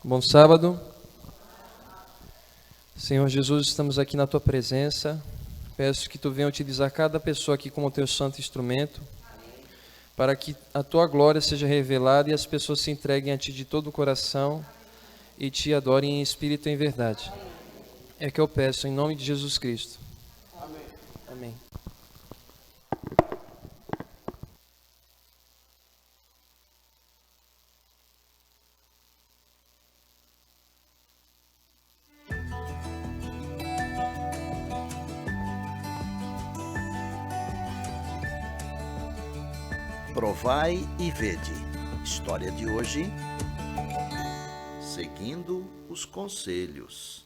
Bom sábado. Senhor Jesus, estamos aqui na Tua presença. Peço que Tu venha utilizar cada pessoa aqui como Teu santo instrumento, para que a Tua glória seja revelada e as pessoas se entreguem a Ti de todo o coração e Te adorem em espírito e em verdade. É que eu peço em nome de Jesus Cristo. Amém. Amém. Provai e vede. História de hoje: seguindo os conselhos.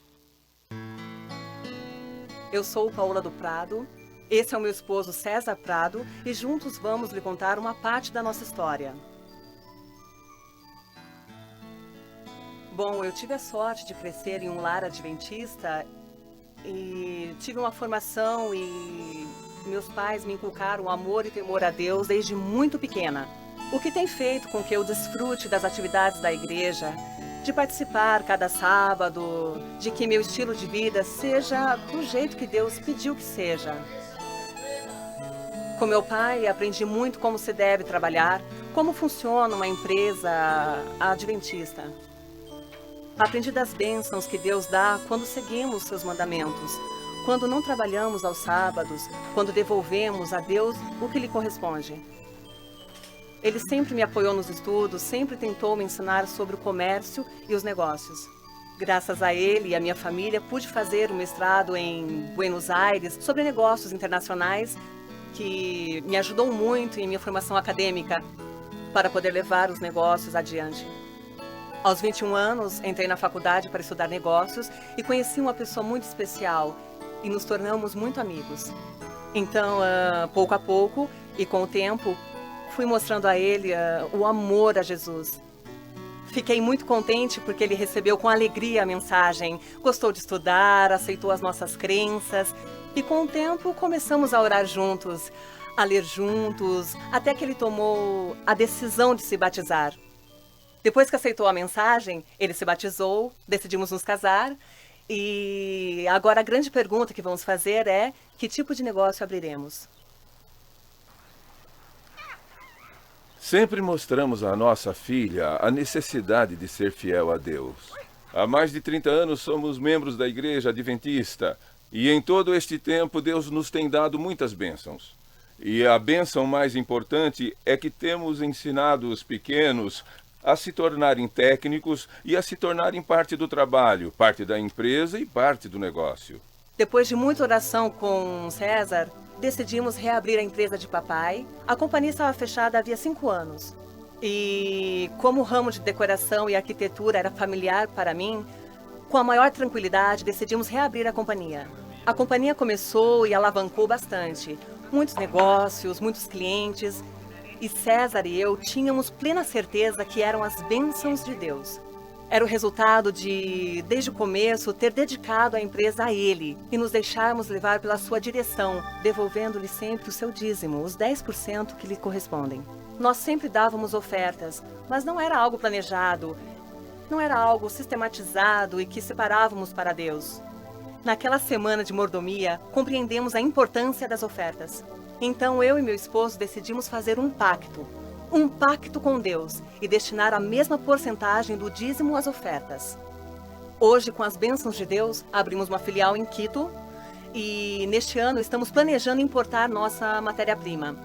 Eu sou Paula do Prado, esse é o meu esposo César Prado e juntos vamos lhe contar uma parte da nossa história. Bom, eu tive a sorte de crescer em um lar adventista e tive uma formação e meus pais me inculcaram amor e temor a Deus desde muito pequena. O que tem feito com que eu desfrute das atividades da igreja, de participar cada sábado, de que meu estilo de vida seja do jeito que Deus pediu que seja. Com meu pai, aprendi muito como se deve trabalhar, como funciona uma empresa adventista. Aprendi das bênçãos que Deus dá quando seguimos seus mandamentos, quando não trabalhamos aos sábados, quando devolvemos a Deus o que lhe corresponde. Ele sempre me apoiou nos estudos, sempre tentou me ensinar sobre o comércio e os negócios. Graças a ele e a minha família, pude fazer um mestrado em Buenos Aires sobre negócios internacionais, que me ajudou muito em minha formação acadêmica para poder levar os negócios adiante. Aos 21 anos, entrei na faculdade para estudar negócios e conheci uma pessoa muito especial e nos tornamos muito amigos. Então, pouco a pouco e com o tempo, fui mostrando a ele o amor a Jesus. Fiquei muito contente porque ele recebeu com alegria a mensagem, gostou de estudar, aceitou as nossas crenças e com o tempo começamos a orar juntos, a ler juntos, até que ele tomou a decisão de se batizar. Depois que aceitou a mensagem, ele se batizou, decidimos nos casar e agora a grande pergunta que vamos fazer é: que tipo de negócio abriremos? Sempre mostramos à nossa filha a necessidade de ser fiel a Deus. Há mais de 30 anos somos membros da Igreja Adventista e em todo este tempo Deus nos tem dado muitas bênçãos. E a bênção mais importante é que temos ensinado os pequenos a se tornarem técnicos e a se tornarem parte do trabalho, parte da empresa e parte do negócio. Depois de muita oração com César, decidimos reabrir a empresa de papai. A companhia estava fechada havia 5 anos. E como o ramo de decoração e arquitetura era familiar para mim, com a maior tranquilidade decidimos reabrir a companhia. A companhia começou e alavancou bastante. Muitos negócios, muitos clientes. E César e eu tínhamos plena certeza que eram as bênçãos de Deus. Era o resultado de, desde o começo, ter dedicado a empresa a ele e nos deixarmos levar pela sua direção, devolvendo-lhe sempre o seu dízimo, os 10% que lhe correspondem. Nós sempre dávamos ofertas, mas não era algo planejado, não era algo sistematizado e que separávamos para Deus. Naquela semana de mordomia, compreendemos a importância das ofertas. Então eu e meu esposo decidimos fazer um pacto com Deus e destinar a mesma porcentagem do dízimo às ofertas. Hoje, com as bênçãos de Deus, abrimos uma filial em Quito e neste ano estamos planejando importar nossa matéria-prima.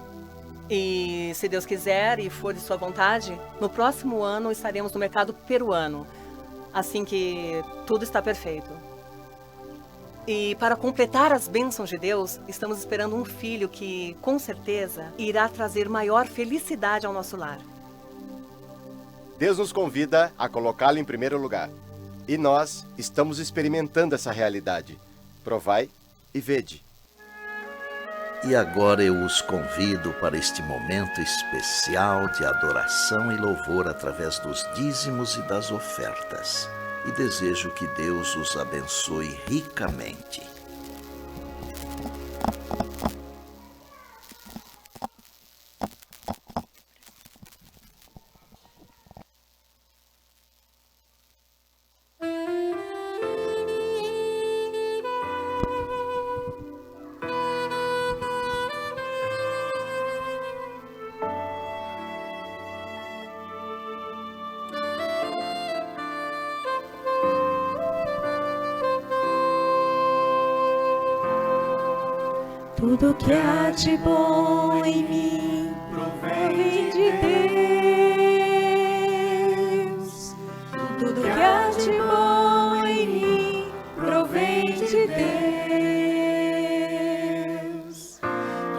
E se Deus quiser e for de sua vontade, no próximo ano estaremos no mercado peruano, assim que tudo está perfeito. E para completar as bênçãos de Deus, estamos esperando um filho que, com certeza, irá trazer maior felicidade ao nosso lar. Deus nos convida a colocá-lo em primeiro lugar. E nós estamos experimentando essa realidade. Provai e vede. E agora eu os convido para este momento especial de adoração e louvor através dos dízimos e das ofertas. E desejo que Deus os abençoe ricamente. Tudo que há de bom em mim provém de Deus. Tudo que há de bom em mim provém de Deus.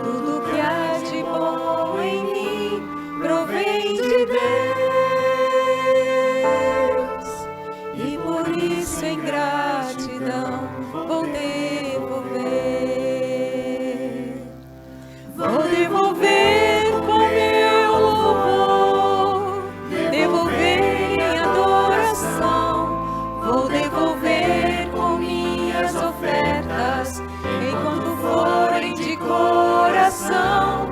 Tudo que há de bom em mim provém de Deus. E por isso em gratidão vou devolver. Vou devolver com meu louvor, devolver em adoração. Vou devolver com minhas ofertas, enquanto forem de coração.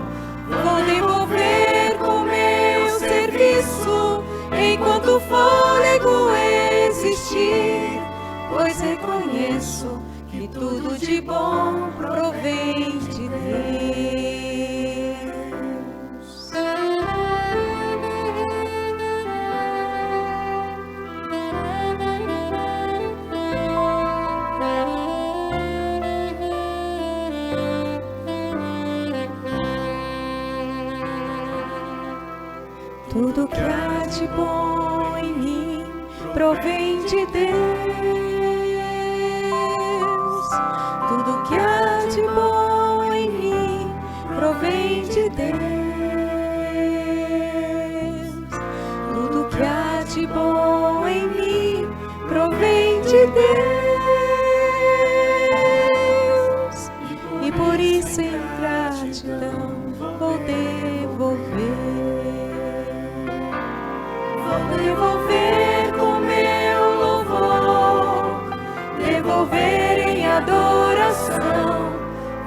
Vou devolver com meu serviço, enquanto o fôlego existir, pois reconheço que tudo de bom provém de Deus. Tudo que há de bom em mim provém de Deus. Tudo que há de bom em mim provém de Deus. Tudo que há de bom em mim provém de Deus. E por isso em gratidão vou devolver. Vou devolver com meu louvor, devolver em adoração.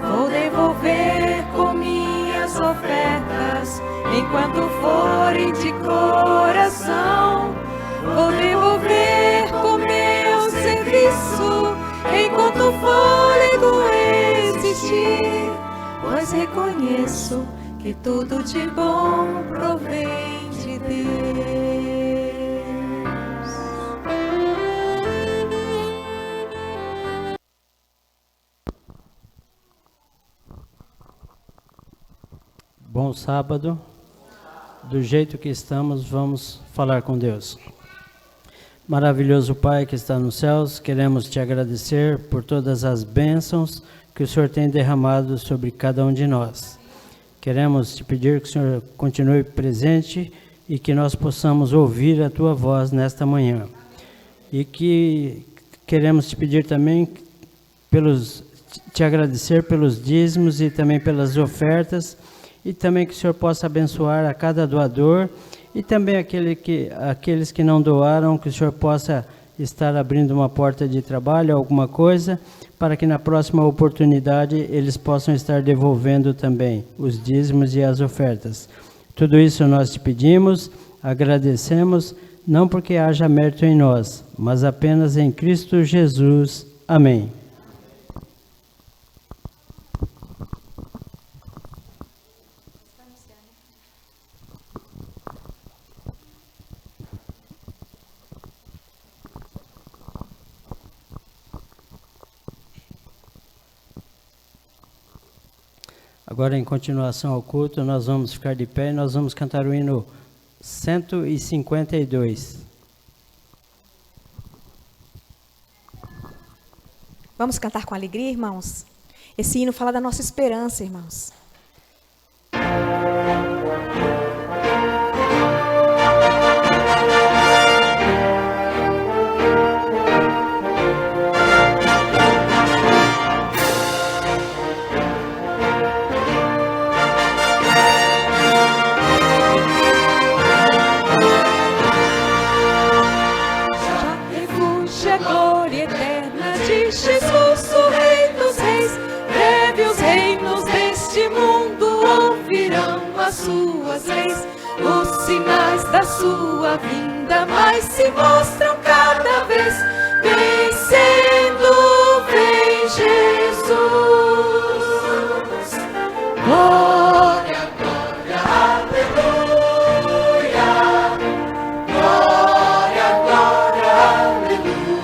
Vou devolver com minhas ofertas, enquanto forem de coração. Vou devolver com meu serviço, enquanto o fôlego existir, pois reconheço que tudo de bom provém de Deus. Bom sábado. Do jeito que estamos, vamos falar com Deus. Maravilhoso Pai que está nos céus, queremos te agradecer por todas as bênçãos que o Senhor tem derramado sobre cada um de nós. Queremos te pedir que o Senhor continue presente e que nós possamos ouvir a tua voz nesta manhã. E que queremos te pedir também te agradecer pelos dízimos e também pelas ofertas, e também que o Senhor possa abençoar a cada doador e também aqueles que não doaram, que o Senhor possa estar abrindo uma porta de trabalho, alguma coisa, para que na próxima oportunidade eles possam estar devolvendo também os dízimos e as ofertas. Tudo isso nós te pedimos, agradecemos, não porque haja mérito em nós, mas apenas em Cristo Jesus. Amém. Agora, em continuação ao culto, nós vamos ficar de pé e nós vamos cantar o hino 152. Vamos cantar com alegria, irmãos? Esse hino fala da nossa esperança, irmãos. Jesus, o Rei dos Reis, breve os reinos deste mundo ouvirão as suas leis. Os sinais da sua vinda mais se mostram cada vez. Vencendo, vem Jesus. Glória, glória, aleluia. Glória, glória, aleluia.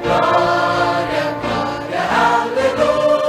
Glória, glória, aleluia.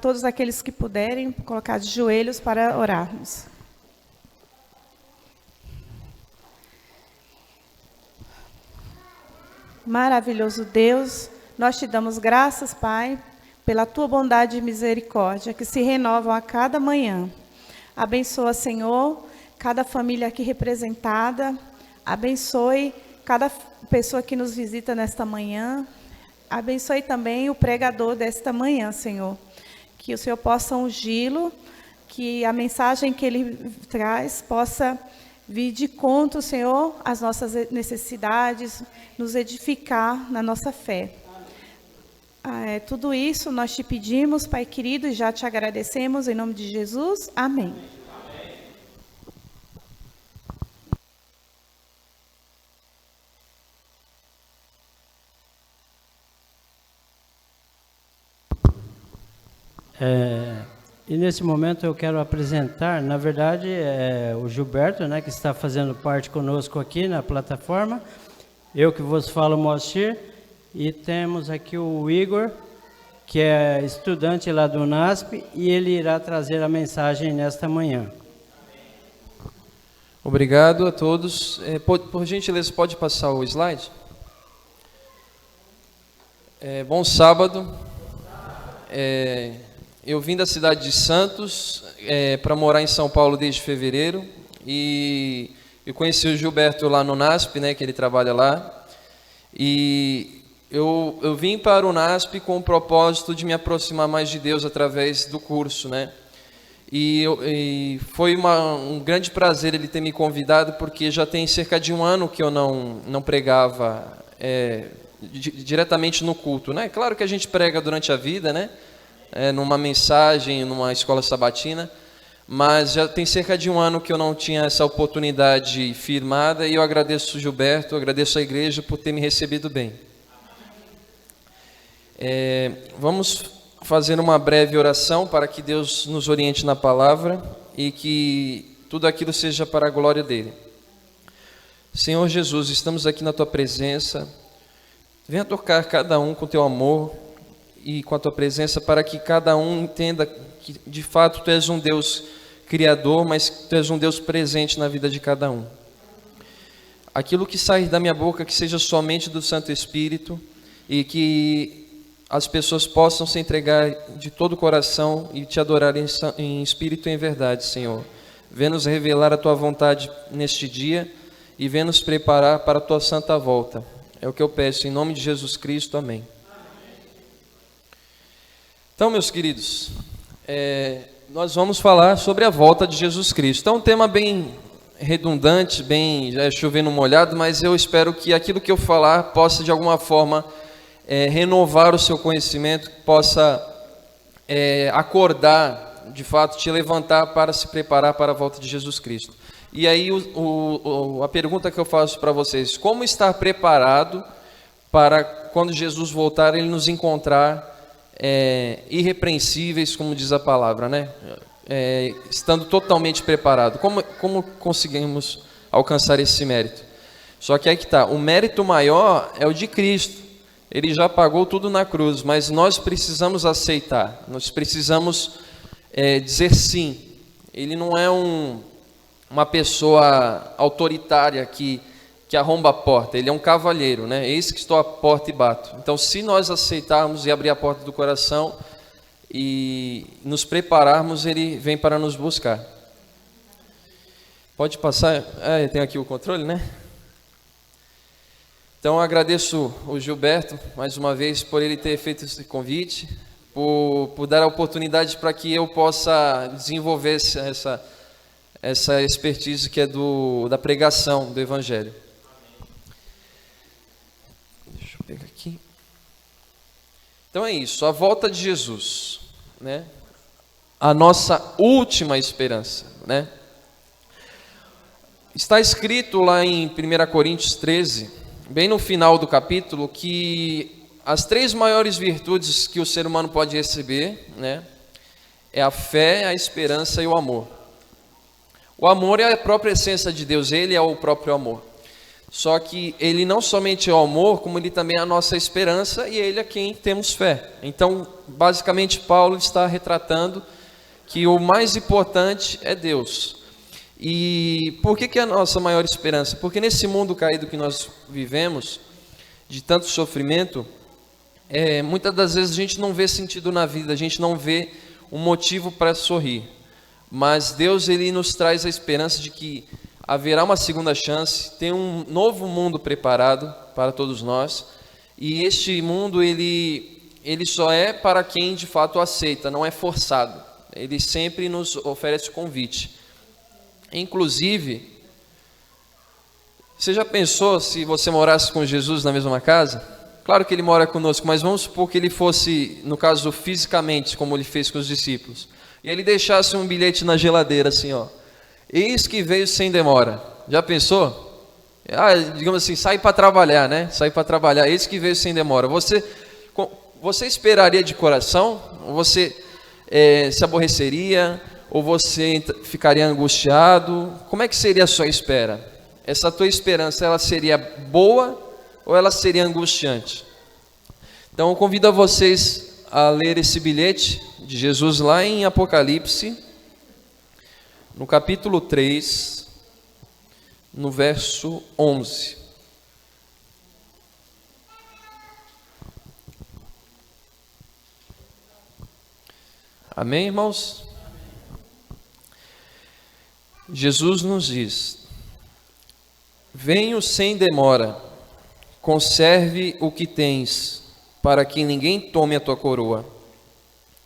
todos aqueles que puderem colocar de joelhos para orarmos. Maravilhoso Deus, nós te damos graças, Pai, pela tua bondade e misericórdia, que se renovam a cada manhã. Abençoa, Senhor, cada família aqui representada. Abençoe cada pessoa que nos visita nesta manhã. Abençoe também o pregador desta manhã, Senhor. Que o Senhor possa ungí-lo, que a mensagem que ele traz possa vir de conta, Senhor, as nossas necessidades, nos edificar na nossa fé. Tudo isso nós te pedimos, Pai querido, e já te agradecemos, em nome de Jesus. Amém. E nesse momento eu quero apresentar, na verdade, o Gilberto, né, que está fazendo parte conosco aqui na plataforma. Eu que vos falo, Moacir, e temos aqui o Igor, que é estudante lá do UNASP, e ele irá trazer a mensagem nesta manhã. Obrigado a todos. Por gentileza, pode passar o slide? Bom sábado. Eu vim da cidade de Santos para morar em São Paulo desde fevereiro, e eu conheci o Gilberto lá no UNASP, né, que ele trabalha lá, e eu vim para o UNASP com o propósito de me aproximar mais de Deus através do curso, né? E foi um grande prazer ele ter me convidado, porque já tem cerca de um ano que eu não pregava diretamente no culto, né? Claro que a gente prega durante a vida, né? Numa mensagem, numa escola sabatina, mas já tem cerca de um ano que eu não tinha essa oportunidade firmada, e eu agradeço o Gilberto, agradeço a igreja por ter me recebido bem. Vamos fazer uma breve oração para que Deus nos oriente na palavra e que tudo aquilo seja para a glória dele. Senhor Jesus, estamos aqui na tua presença. Venha tocar cada um com teu amor e com a tua presença, para que cada um entenda que de fato tu és um Deus criador, mas tu és um Deus presente na vida de cada um. Aquilo que sair da minha boca, que seja somente do Santo Espírito, e que as pessoas possam se entregar de todo o coração e te adorar em espírito e em verdade, Senhor. Vem nos revelar a tua vontade neste dia e vem nos preparar para a tua santa volta. É o que eu peço, em nome de Jesus Cristo. Amém. Então, meus queridos, nós vamos falar sobre a volta de Jesus Cristo. É um tema bem redundante, bem chovendo molhado, mas eu espero que aquilo que eu falar possa de alguma forma renovar o seu conhecimento, possa acordar, de fato, te levantar para se preparar para a volta de Jesus Cristo. E aí a pergunta que eu faço para vocês: como estar preparado para quando Jesus voltar, ele nos encontrar irrepreensíveis, como diz a palavra, né? Estando totalmente preparado. Como conseguimos alcançar esse mérito? Só que aí que está, o mérito maior é o de Cristo. Ele já pagou tudo na cruz, mas nós precisamos aceitar, nós precisamos dizer sim. Ele não é uma pessoa autoritária que arromba a porta, ele é um cavalheiro, né? Eis que estou à porta e bato. Então, se nós aceitarmos e abrir a porta do coração e nos prepararmos, ele vem para nos buscar. Pode passar? Tem aqui o controle, né? Então, eu agradeço o Gilberto, mais uma vez, por ele ter feito esse convite, por dar a oportunidade para que eu possa desenvolver essa expertise que é da pregação do Evangelho. Deixa eu pegar aqui. Então é isso, a volta de Jesus, né? A nossa última esperança, né? Está escrito lá em 1 Coríntios 13, bem no final do capítulo, que as 3 maiores virtudes que o ser humano pode receber, né, é a fé, a esperança e o amor. O amor é a própria essência de Deus, ele é o próprio amor. Só que ele não somente é o amor, como ele também é a nossa esperança e ele é quem temos fé. Então, basicamente, Paulo está retratando que o mais importante é Deus. E por que é a nossa maior esperança? Porque nesse mundo caído que nós vivemos, de tanto sofrimento, muitas das vezes a gente não vê sentido na vida, a gente não vê um motivo para sorrir. Mas Deus, ele nos traz a esperança de que haverá uma segunda chance, tem um novo mundo preparado para todos nós, e este mundo ele só é para quem de fato aceita, não é forçado. Ele sempre nos oferece convite. Inclusive, você já pensou se você morasse com Jesus na mesma casa? Claro que ele mora conosco, mas vamos supor que ele fosse, no caso, fisicamente, como ele fez com os discípulos, e ele deixasse um bilhete na geladeira assim, ó: eis que veio sem demora. Já pensou? Digamos assim, sai para trabalhar, né? Sai para trabalhar, eis que veio sem demora. Você esperaria de coração? Ou você se aborreceria? Ou você ficaria angustiado? Como é que seria a sua espera? Essa tua esperança, ela seria boa ou ela seria angustiante? Então eu convido a vocês a ler esse bilhete de Jesus lá em Apocalipse, no capítulo 3, no verso 11. Amém, irmãos? Jesus nos diz: venho sem demora, conserve o que tens, para que ninguém tome a tua coroa.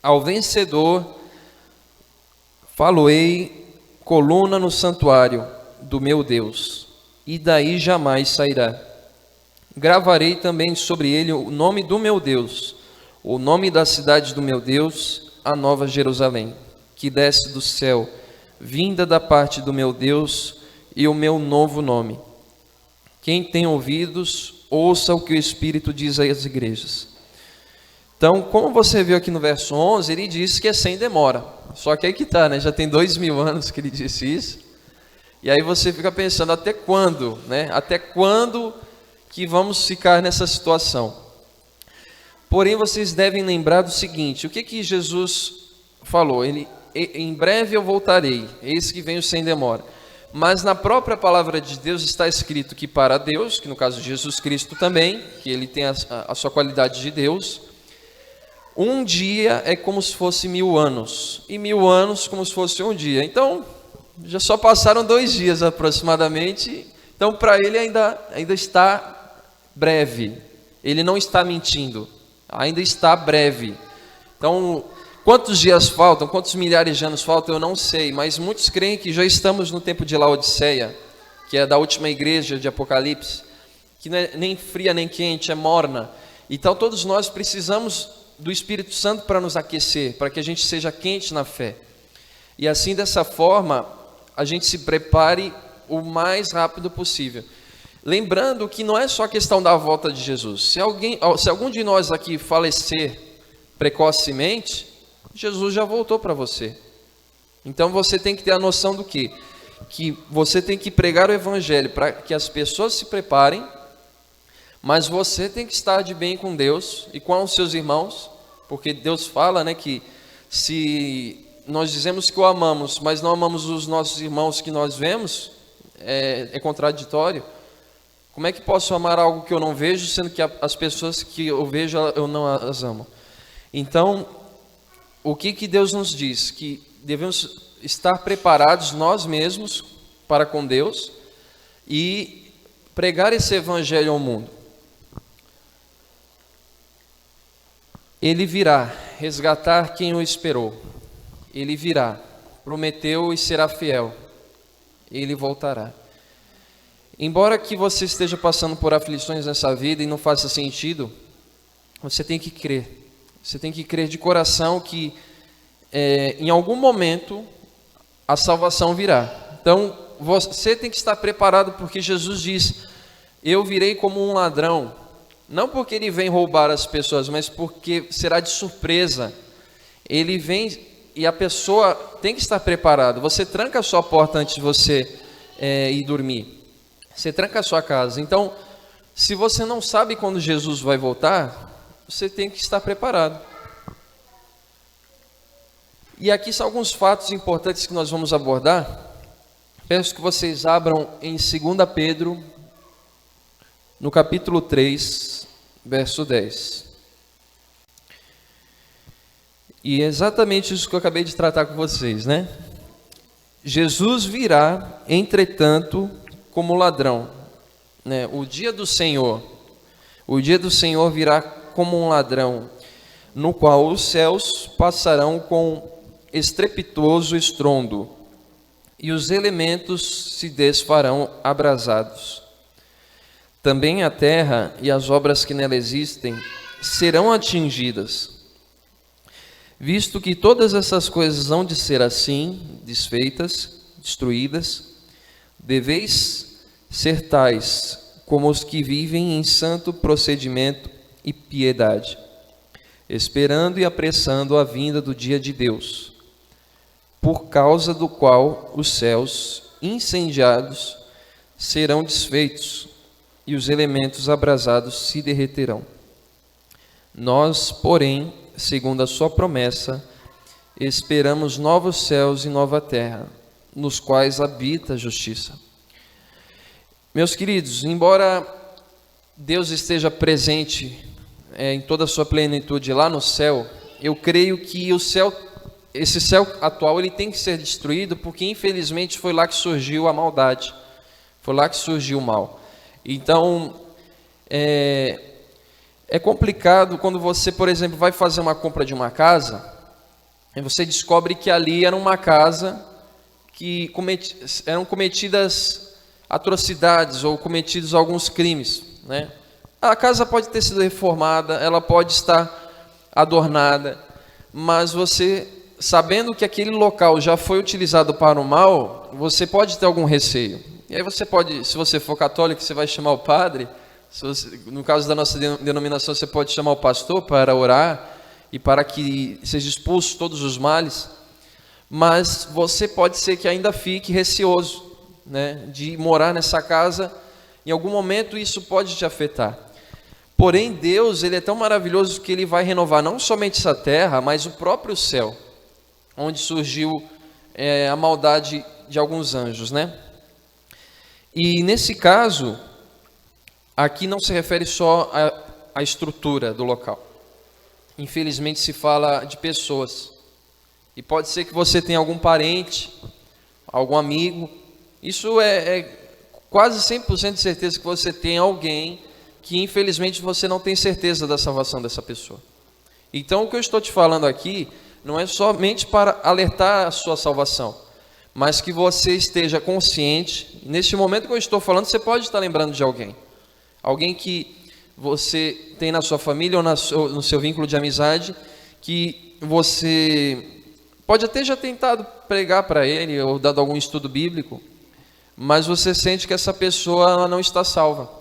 Ao vencedor faloei coluna no santuário do meu Deus, e daí jamais sairá. Gravarei também sobre ele o nome do meu Deus, o nome da cidade do meu Deus, a nova Jerusalém, que desce do céu, vinda da parte do meu Deus, e o meu novo nome. Quem tem ouvidos, ouça o que o Espírito diz às igrejas. Então, como você viu aqui no verso 11, ele diz que é sem demora. Só que aí que está, né? Já tem 2000 anos que ele disse isso. E aí você fica pensando, até quando, né? Até quando que vamos ficar nessa situação? Porém, vocês devem lembrar do seguinte: o que Jesus falou? Em breve eu voltarei, eis que venho sem demora. Mas na própria palavra de Deus está escrito que para Deus, que no caso de Jesus Cristo também, que ele tem a sua qualidade de Deus, um dia é como se fosse 1000 anos, e 1000 anos como se fosse um dia. Então, já só passaram 2 dias aproximadamente, então para ele ainda está breve, ele não está mentindo, ainda está breve. Então, quantos dias faltam, quantos milhares de anos faltam, eu não sei, mas muitos creem que já estamos no tempo de Laodiceia, que é da última igreja de Apocalipse, que não é nem fria nem quente, é morna. Então todos nós precisamos do Espírito Santo para nos aquecer, para que a gente seja quente na fé. E assim, dessa forma, a gente se prepare o mais rápido possível. Lembrando que não é só questão da volta de Jesus. Se algum de nós aqui falecer precocemente, Jesus já voltou para você. Então você tem que ter a noção do quê? Que você tem que pregar o Evangelho para que as pessoas se preparem, mas você tem que estar de bem com Deus e com os seus irmãos, porque Deus fala, né, que se nós dizemos que o amamos, mas não amamos os nossos irmãos que nós vemos, é contraditório. Como é que posso amar algo que eu não vejo, sendo que as pessoas que eu vejo, eu não as amo? Então, o que Deus nos diz? Que devemos estar preparados nós mesmos para com Deus e pregar esse Evangelho ao mundo. Ele virá resgatar quem o esperou. Ele virá, prometeu e será fiel. Ele voltará. Embora que você esteja passando por aflições nessa vida e não faça sentido, você tem que crer. Você tem que crer de coração que em algum momento a salvação virá. Então você tem que estar preparado, porque Jesus diz: eu virei como um ladrão. Não porque ele vem roubar as pessoas, mas porque será de surpresa. Ele vem e a pessoa tem que estar preparada. Você tranca a sua porta antes de você ir dormir. Você tranca a sua casa. Então, se você não sabe quando Jesus vai voltar, você tem que estar preparado. E aqui são alguns fatos importantes que nós vamos abordar. Peço que vocês abram em 2 Pedro, no capítulo 3, verso 10. E é exatamente isso que eu acabei de tratar com vocês, né? Jesus virá, entretanto, como ladrão, né? O dia do Senhor virá como um ladrão, no qual os céus passarão com estrepitoso estrondo, e os elementos se desfarão abrasados. Também a terra e as obras que nela existem serão atingidas. Visto que todas essas coisas hão de ser assim, desfeitas, destruídas, deveis ser tais como os que vivem em santo procedimento e piedade, esperando e apressando a vinda do dia de Deus, por causa do qual os céus incendiados serão desfeitos e os elementos abrasados se derreterão. Nós, porém, segundo a sua promessa, esperamos novos céus e nova terra, nos quais habita a justiça. Meus queridos, embora Deus esteja presente em toda a sua plenitude lá no céu, eu creio que esse céu atual ele tem que ser destruído, porque infelizmente foi lá que surgiu a maldade, foi lá que surgiu o mal. Então, é complicado quando você, por exemplo, vai fazer uma compra de uma casa, e você descobre que ali era uma casa que eram cometidas atrocidades ou cometidos alguns crimes, né? A casa pode ter sido reformada, ela pode estar adornada, mas você, sabendo que aquele local já foi utilizado para o mal, você pode ter algum receio. E aí você pode, se você for católico, você vai chamar o padre, no caso da nossa denominação, você pode chamar o pastor para orar e para que seja expulso todos os males, mas você pode ser que ainda fique receoso, né, de morar nessa casa. Em algum momento isso pode te afetar. Porém, Deus, ele é tão maravilhoso que ele vai renovar não somente essa terra, mas o próprio céu, onde surgiu a maldade de alguns anjos, né? E nesse caso, aqui não se refere só à estrutura do local. Infelizmente se fala de pessoas. E pode ser que você tenha algum parente, algum amigo. Isso é quase 100% de certeza que você tem alguém que infelizmente você não tem certeza da salvação dessa pessoa. Então o que eu estou te falando aqui não é somente para alertar a sua salvação, mas que você esteja consciente. Neste momento que eu estou falando, você pode estar lembrando de alguém. Alguém que você tem na sua família ou no seu vínculo de amizade, que você pode até já tentado pregar para ele ou dado algum estudo bíblico, mas você sente que essa pessoa ela não está salva.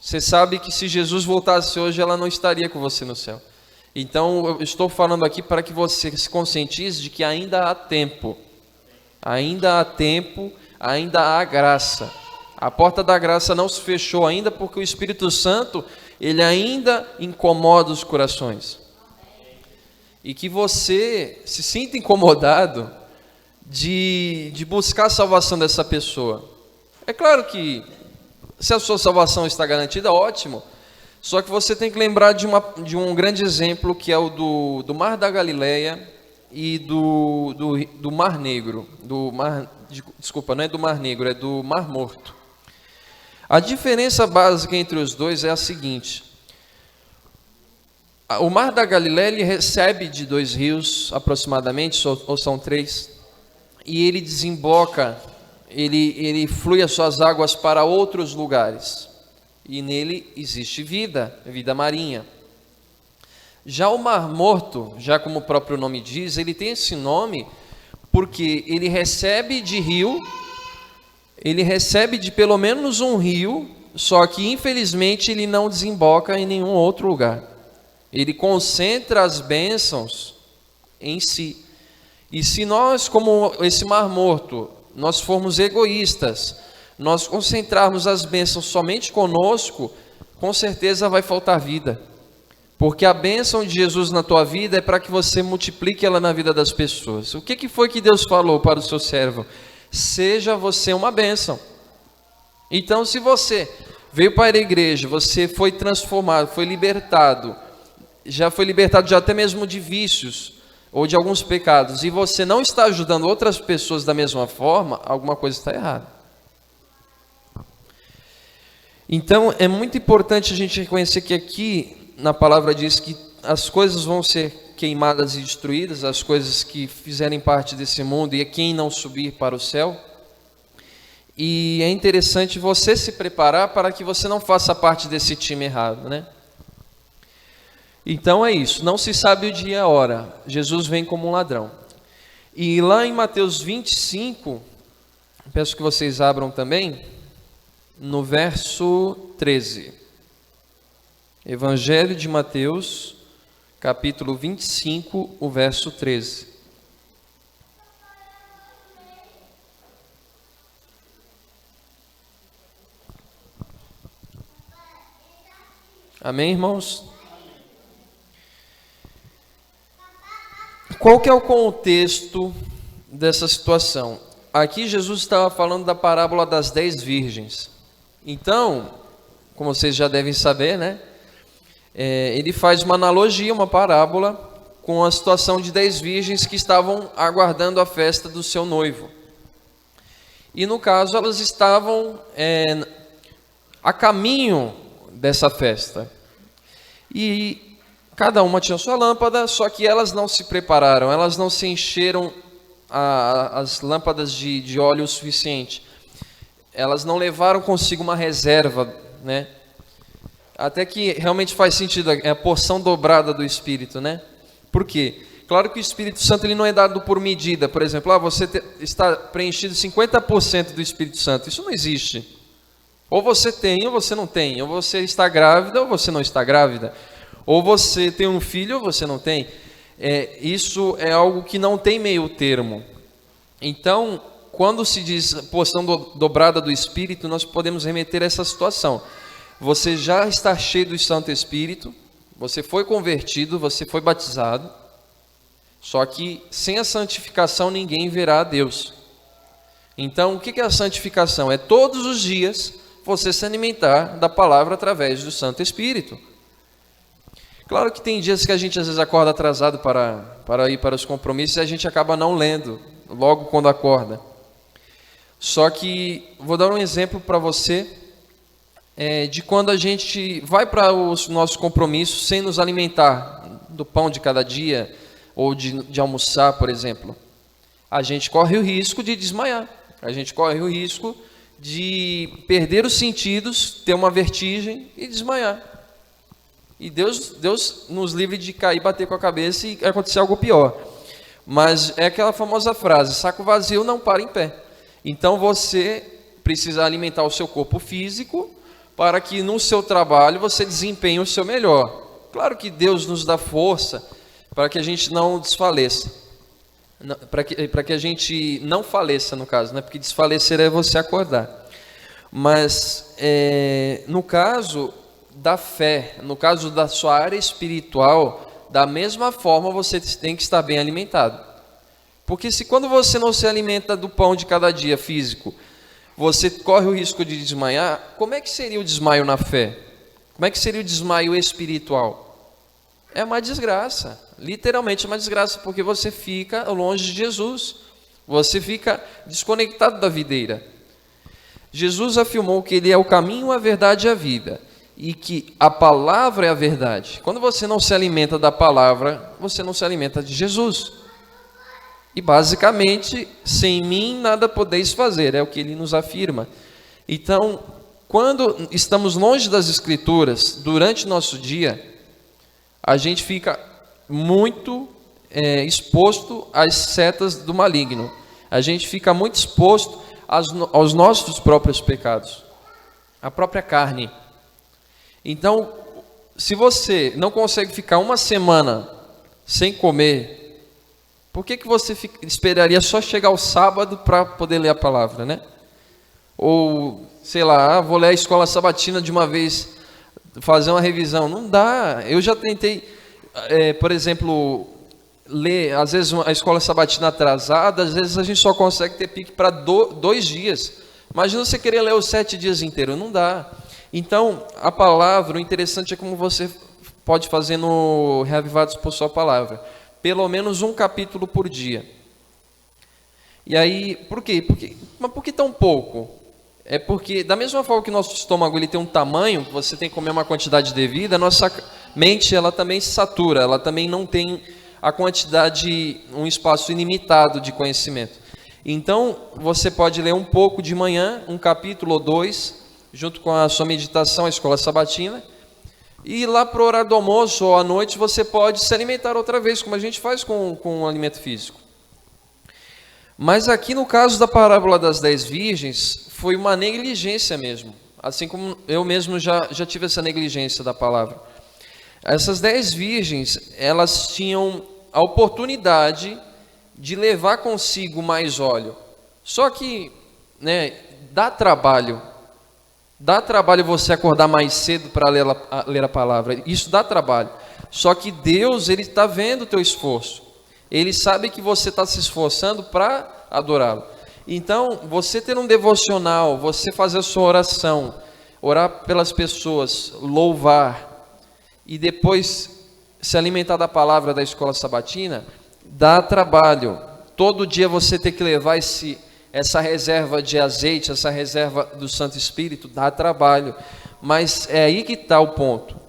Você sabe que se Jesus voltasse hoje, ela não estaria com você no céu. Então eu estou falando aqui para que você se conscientize de que ainda há tempo. Ainda há tempo, ainda há graça. A porta da graça não se fechou ainda, porque o Espírito Santo, ele ainda incomoda os corações. E que você se sinta incomodado de buscar a salvação dessa pessoa. É claro que se a sua salvação está garantida, ótimo. Só que você tem que lembrar de um grande exemplo, que é o do Mar da Galileia e do Mar Negro. Desculpa, não é do Mar Negro, é do Mar Morto. A diferença básica entre os dois é a seguinte: o Mar da Galileia ele recebe de 2 rios aproximadamente, ou são 3, e ele desemboca, ele flui as suas águas para outros lugares, e nele existe vida marinha. Já o Mar Morto, já como o próprio nome diz, ele tem esse nome porque ele recebe de rio, ele recebe de pelo menos um rio, só que infelizmente ele não desemboca em nenhum outro lugar. Ele concentra as bênçãos em si. E se nós, como esse Mar Morto, nós formos egoístas, nós concentrarmos as bênçãos somente conosco, com certeza vai faltar vida. Porque a bênção de Jesus na tua vida é para que você multiplique ela na vida das pessoas. O que foi que Deus falou para o seu servo? Seja você uma bênção. Então, se você veio para a igreja, você foi transformado, foi libertado, já até mesmo de vícios ou de alguns pecados, e você não está ajudando outras pessoas da mesma forma, alguma coisa está errada. Então, é muito importante a gente reconhecer que aqui, na palavra diz que as coisas vão ser queimadas e destruídas, as coisas que fizerem parte desse mundo, e quem não subir para o céu. E é interessante você se preparar para que você não faça parte desse time errado, né? Então é isso, não se sabe o dia e a hora, Jesus vem como um ladrão. E lá em Mateus 25, peço que vocês abram também, no verso 13. Evangelho de Mateus, capítulo 25, o verso 13. Amém, irmãos? Qual que é o contexto dessa situação? Aqui Jesus estava falando da parábola das 10 virgens. Então, como vocês já devem saber, né? Ele faz uma analogia, uma parábola, com a situação de 10 virgens que estavam aguardando a festa do seu noivo. E no caso, elas estavam a caminho dessa festa. E cada uma tinha sua lâmpada, só que elas não se prepararam, elas não se encheram as lâmpadas de óleo o suficiente. Elas não levaram consigo uma reserva, né? Até que realmente faz sentido, é a porção dobrada do Espírito, né? Por quê? Claro que o Espírito Santo ele não é dado por medida. Por exemplo, você está preenchido 50% do Espírito Santo. Isso não existe. Ou você tem ou você não tem. Ou você está grávida ou você não está grávida. Ou você tem um filho ou você não tem. Isso é algo que não tem meio termo. Então, quando se diz porção dobrada do Espírito, nós podemos remeter a essa situação. Você já está cheio do Santo Espírito, você foi convertido, você foi batizado, só que sem a santificação ninguém verá a Deus. Então, o que é a santificação? É todos os dias você se alimentar da palavra através do Santo Espírito. Claro que tem dias que a gente às vezes acorda atrasado para ir para os compromissos e a gente acaba não lendo logo quando acorda. Só que vou dar um exemplo para você de quando a gente vai para os nossos compromissos sem nos alimentar do pão de cada dia ou de almoçar, por exemplo. A gente corre o risco de desmaiar, a gente corre o risco de perder os sentidos, ter uma vertigem e desmaiar. E Deus nos livre de cair, bater com a cabeça e acontecer algo pior. Mas é aquela famosa frase, saco vazio não para em pé. Então você precisa alimentar o seu corpo físico para que no seu trabalho você desempenhe o seu melhor. Claro que Deus nos dá força para que a gente não desfaleça. Para que a gente não faleça, no caso, né? Porque desfalecer é você acordar. Mas no caso da fé, no caso da sua área espiritual, da mesma forma você tem que estar bem alimentado. Porque se quando você não se alimenta do pão de cada dia físico, você corre o risco de desmaiar, como é que seria o desmaio na fé? Como é que seria o desmaio espiritual? É uma desgraça, literalmente uma desgraça, porque você fica longe de Jesus, você fica desconectado da videira. Jesus afirmou que Ele é o caminho, a verdade e a vida, e que a palavra é a verdade. Quando você não se alimenta da palavra, você não se alimenta de Jesus. E basicamente, sem mim nada podeis fazer, é o que Ele nos afirma. Então, quando estamos longe das Escrituras, durante nosso dia, a gente fica muito exposto às setas do maligno. A gente fica muito exposto aos nossos próprios pecados, à própria carne. Então, se você não consegue ficar uma semana sem comer, por que você esperaria só chegar ao sábado para poder ler a palavra, né? ou sei lá, vou ler a escola sabatina de uma vez, fazer uma revisão. Não dá. Eu já tentei, por exemplo, ler, às vezes a escola sabatina atrasada, às vezes a gente só consegue ter pique para 2 dias. Imagina você querer ler os 7 dias inteiros, não dá. Então, a palavra, o interessante é como você pode fazer no Reavivados por Sua Palavra. Pelo menos um capítulo por dia. E aí, por quê? Mas por que tão pouco? É porque, da mesma forma que o nosso estômago ele tem um tamanho, você tem que comer uma quantidade devida, a nossa mente ela também se satura, ela também não tem a quantidade, um espaço ilimitado de conhecimento. Então, você pode ler um pouco de manhã, um capítulo ou 2, junto com a sua meditação, a escola sabatina, e lá para o horário do almoço ou à noite você pode se alimentar outra vez, como a gente faz com o alimento físico. Mas aqui no caso da parábola das 10 virgens, foi uma negligência mesmo. Assim como eu mesmo já tive essa negligência da palavra. Essas 10 virgens, elas tinham a oportunidade de levar consigo mais óleo. Só que, dá trabalho. Dá trabalho você acordar mais cedo para ler a palavra. Isso dá trabalho. Só que Deus, Ele está vendo o teu esforço. Ele sabe que você está se esforçando para adorá-lo. Então, você ter um devocional, você fazer a sua oração, orar pelas pessoas, louvar, e depois se alimentar da palavra da escola sabatina, dá trabalho. Todo dia você tem que levar essa reserva de azeite, essa reserva do Santo Espírito, dá trabalho. Mas é aí que está o ponto.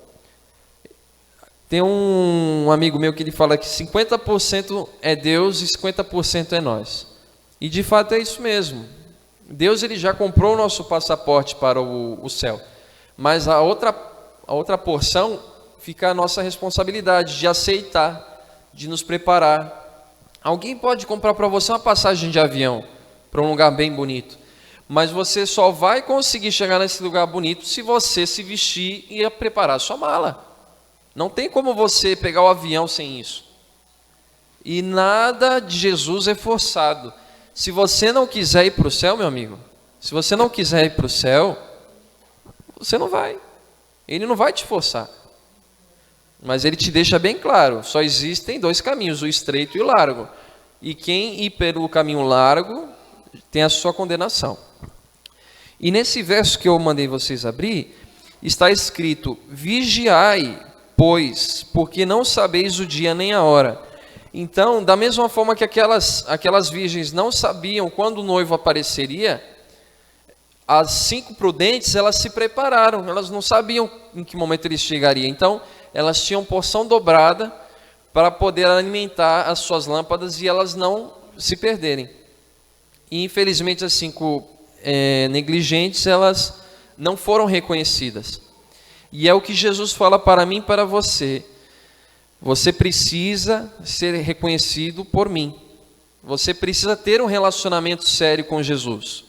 Tem um amigo meu que ele fala que 50% é Deus e 50% é nós. E de fato é isso mesmo. Deus ele já comprou o nosso passaporte para o céu. Mas a outra porção fica a nossa responsabilidade de aceitar, de nos preparar. Alguém pode comprar para você uma passagem de avião para um lugar bem bonito. Mas você só vai conseguir chegar nesse lugar bonito se você se vestir e preparar a sua mala. Não tem como você pegar o avião sem isso. E nada de Jesus é forçado. Se você não quiser ir para o céu, meu amigo, se você não quiser ir para o céu, você não vai. Ele não vai te forçar. Mas ele te deixa bem claro, só existem 2 caminhos, o estreito e o largo. E quem ir pelo caminho largo tem a sua condenação. E nesse verso que eu mandei vocês abrir, está escrito: vigiai, pois, porque não sabeis o dia nem a hora. Então, da mesma forma que aquelas virgens não sabiam quando o noivo apareceria, as 5 prudentes, elas se prepararam, elas não sabiam em que momento ele chegaria. Então, elas tinham porção dobrada para poder alimentar as suas lâmpadas e elas não se perderem. E, infelizmente, as 5 negligentes, elas não foram reconhecidas. E é o que Jesus fala para mim e para você. Você precisa ser reconhecido por mim. Você precisa ter um relacionamento sério com Jesus.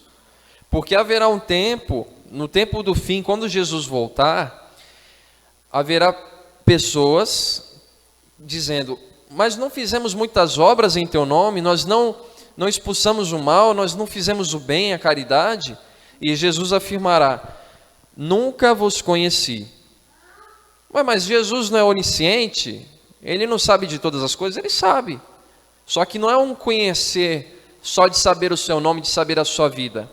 Porque haverá um tempo, no tempo do fim, quando Jesus voltar, haverá pessoas dizendo: mas não fizemos muitas obras em teu nome, nós não expulsamos o mal, nós não fizemos o bem, a caridade. E Jesus afirmará: nunca vos conheci. Mas Jesus não é onisciente? Ele não sabe de todas as coisas? Ele sabe. Só que não é um conhecer só de saber o seu nome, de saber a sua vida.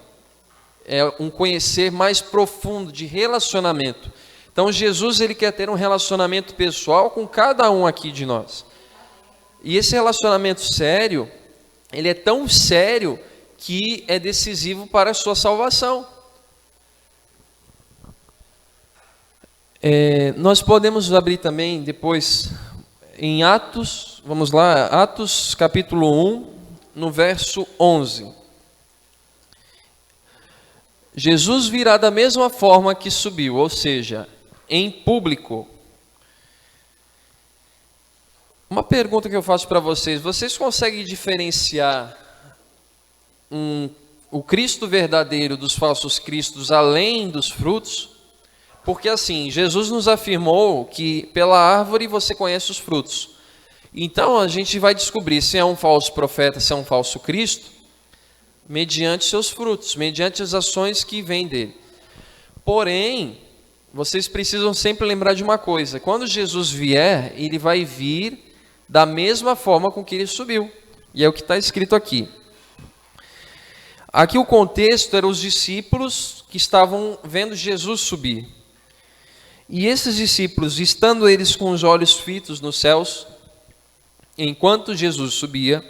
É um conhecer mais profundo, de relacionamento. Então Jesus ele quer ter um relacionamento pessoal com cada um aqui de nós. E esse relacionamento sério, ele é tão sério que é decisivo para a sua salvação. Nós podemos abrir também depois em Atos, vamos lá, Atos capítulo 1, no verso 11. Jesus virá da mesma forma que subiu, ou seja, em público. Uma pergunta que eu faço para vocês: vocês conseguem diferenciar o Cristo verdadeiro dos falsos cristos além dos frutos? Porque assim, Jesus nos afirmou que pela árvore você conhece os frutos. Então a gente vai descobrir se é um falso profeta, se é um falso Cristo, mediante seus frutos, mediante as ações que vêm dele. Porém, vocês precisam sempre lembrar de uma coisa: quando Jesus vier, ele vai vir da mesma forma com que ele subiu. E é o que está escrito aqui. Aqui o contexto era os discípulos que estavam vendo Jesus subir. E esses discípulos, estando eles com os olhos fitos nos céus, enquanto Jesus subia,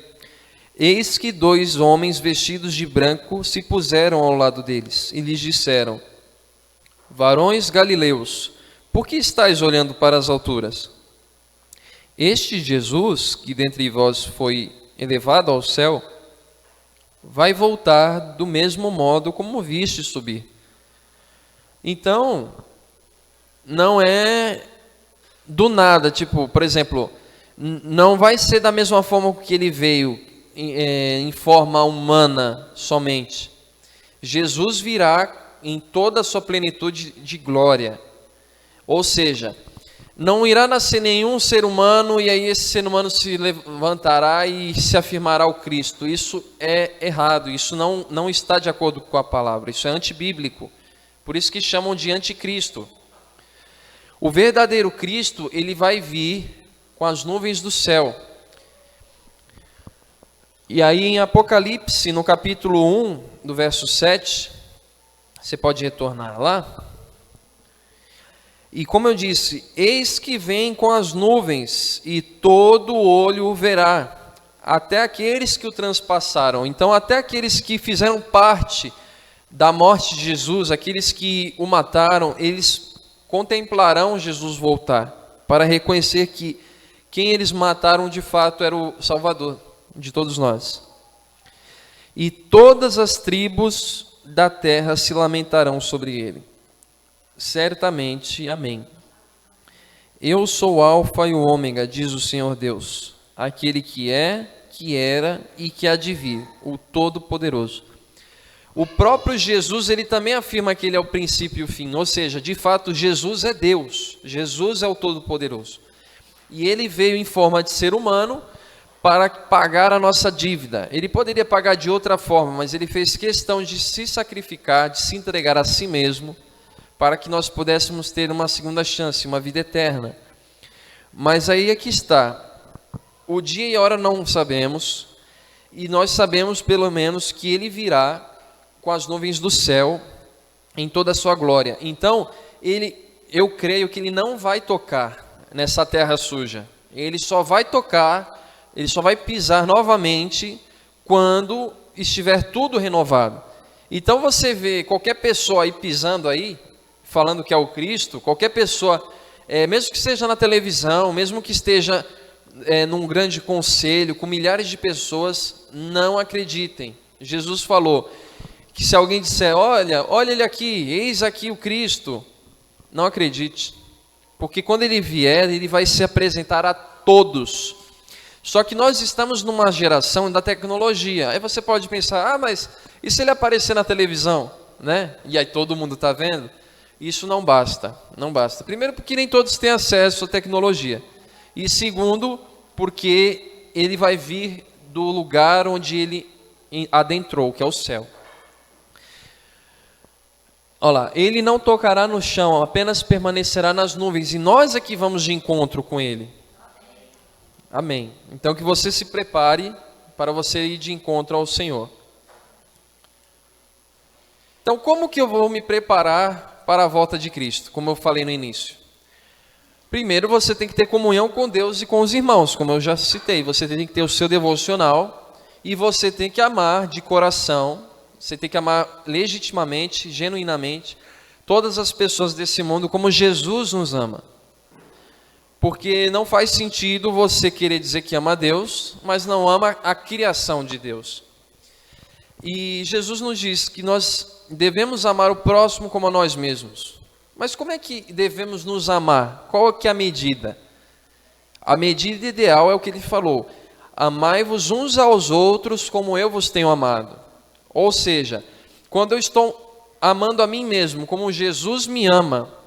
eis que 2 homens vestidos de branco se puseram ao lado deles e lhes disseram: varões galileus, por que estáis olhando para as alturas? Este Jesus, que dentre vós foi elevado ao céu, vai voltar do mesmo modo como viste subir. Então, não é do nada, tipo, por exemplo, não vai ser da mesma forma que ele veio, em forma humana somente. Jesus virá em toda a sua plenitude de glória. Ou seja, não irá nascer nenhum ser humano e aí esse ser humano se levantará e se afirmará o Cristo. Isso é errado, isso não está de acordo com a palavra, isso é antibíblico. Por isso que chamam de anticristo. O verdadeiro Cristo, ele vai vir com as nuvens do céu. E aí em Apocalipse, no capítulo 1, do verso 7, você pode retornar lá. E como eu disse, eis que vem com as nuvens, e todo olho o verá, até aqueles que o transpassaram. Então, até aqueles que fizeram parte da morte de Jesus, aqueles que o mataram, eles contemplarão Jesus voltar, para reconhecer que quem eles mataram de fato era o Salvador de todos nós. E todas as tribos da terra se lamentarão sobre ele. Certamente, amém. Eu sou o Alfa e o Ômega, diz o Senhor Deus, aquele que é, que era e que há de vir, o Todo-Poderoso. O próprio Jesus, ele também afirma que ele é o princípio e o fim, ou seja, de fato, Jesus é Deus, Jesus é o Todo-Poderoso. E ele veio em forma de ser humano para pagar a nossa dívida. Ele poderia pagar de outra forma, mas ele fez questão de se sacrificar, de se entregar a si mesmo, para que nós pudéssemos ter uma segunda chance, uma vida eterna. Mas aí aqui está, o dia e a hora não sabemos, e nós sabemos pelo menos que ele virá com as nuvens do céu em toda a sua glória. Então, eu creio que ele não vai tocar nessa terra suja. Ele só vai tocar, ele só vai pisar novamente quando estiver tudo renovado. Então você vê qualquer pessoa aí pisando aí, falando que é o Cristo, qualquer pessoa, mesmo que esteja na televisão, mesmo que esteja num grande conselho, com milhares de pessoas, não acreditem. Jesus falou que se alguém disser, olha ele aqui, eis aqui o Cristo, não acredite. Porque quando ele vier, ele vai se apresentar a todos. Só que nós estamos numa geração da tecnologia. Aí você pode pensar, mas e se ele aparecer na televisão? Né? E aí todo mundo está vendo? Isso não basta, não basta. Primeiro, porque nem todos têm acesso à tecnologia. E segundo, porque ele vai vir do lugar onde ele adentrou, que é o céu. Olha lá, ele não tocará no chão, apenas permanecerá nas nuvens. E nós aqui vamos de encontro com ele. Amém. Então que você se prepare para você ir de encontro ao Senhor. Então como que eu vou me preparar para a volta de Cristo, como eu falei no início? Primeiro você tem que ter comunhão com Deus e com os irmãos, como eu já citei. Você tem que ter o seu devocional e você tem que amar de coração, você tem que amar legitimamente, genuinamente, todas as pessoas desse mundo como Jesus nos ama. Porque não faz sentido você querer dizer que ama a Deus, mas não ama a criação de Deus. E Jesus nos diz que nós devemos amar o próximo como a nós mesmos. Mas como é que devemos nos amar? Qual é que é a medida? A medida ideal é o que ele falou: amai-vos uns aos outros como eu vos tenho amado. Ou seja, quando eu estou amando a mim mesmo como Jesus me ama,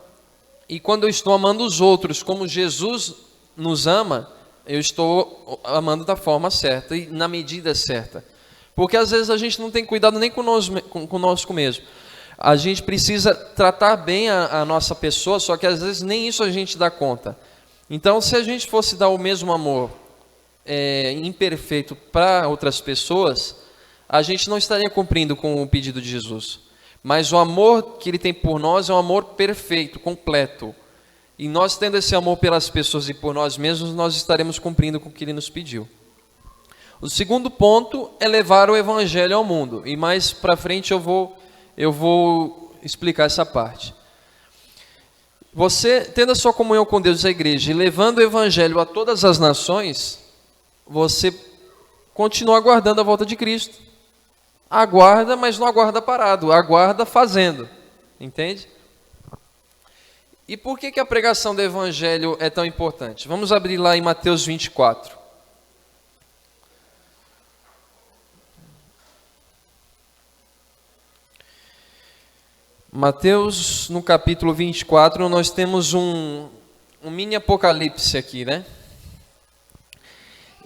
e quando eu estou amando os outros como Jesus nos ama, eu estou amando da forma certa e na medida certa. Porque às vezes a gente não tem cuidado nem conosco mesmo. A gente precisa tratar bem a nossa pessoa, só que às vezes nem isso a gente dá conta. Então, se a gente fosse dar o mesmo amor imperfeito para outras pessoas, a gente não estaria cumprindo com o pedido de Jesus. Mas o amor que Ele tem por nós é um amor perfeito, completo. E nós tendo esse amor pelas pessoas e por nós mesmos, nós estaremos cumprindo com o que Ele nos pediu. O segundo ponto é levar o Evangelho ao mundo. E mais para frente eu vou explicar essa parte. Você, tendo a sua comunhão com Deus e a igreja, e levando o Evangelho a todas as nações, você continua aguardando a volta de Cristo. Aguarda, mas não aguarda parado, aguarda fazendo. Entende? E por que a pregação do Evangelho é tão importante? Vamos abrir lá em Mateus 24. Mateus, no capítulo 24, nós temos um mini apocalipse aqui, né?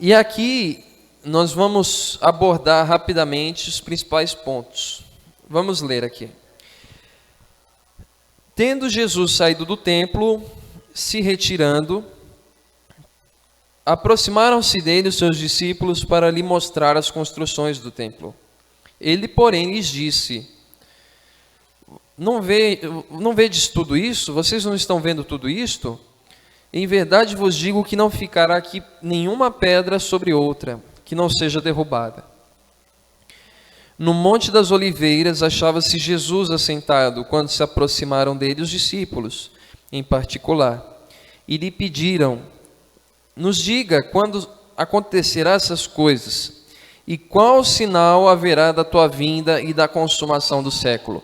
E aqui nós vamos abordar rapidamente os principais pontos. Vamos ler aqui. Tendo Jesus saído do templo, se retirando, aproximaram-se dele os seus discípulos para lhe mostrar as construções do templo. Ele, porém, lhes disse: Não vedes tudo isso? Vocês não estão vendo tudo isto? Em verdade vos digo que não ficará aqui nenhuma pedra sobre outra, que não seja derrubada. No Monte das Oliveiras achava-se Jesus assentado, quando se aproximaram dele os discípulos, em particular, e lhe pediram: Nos diga quando acontecerá essas coisas, e qual sinal haverá da tua vinda e da consumação do século.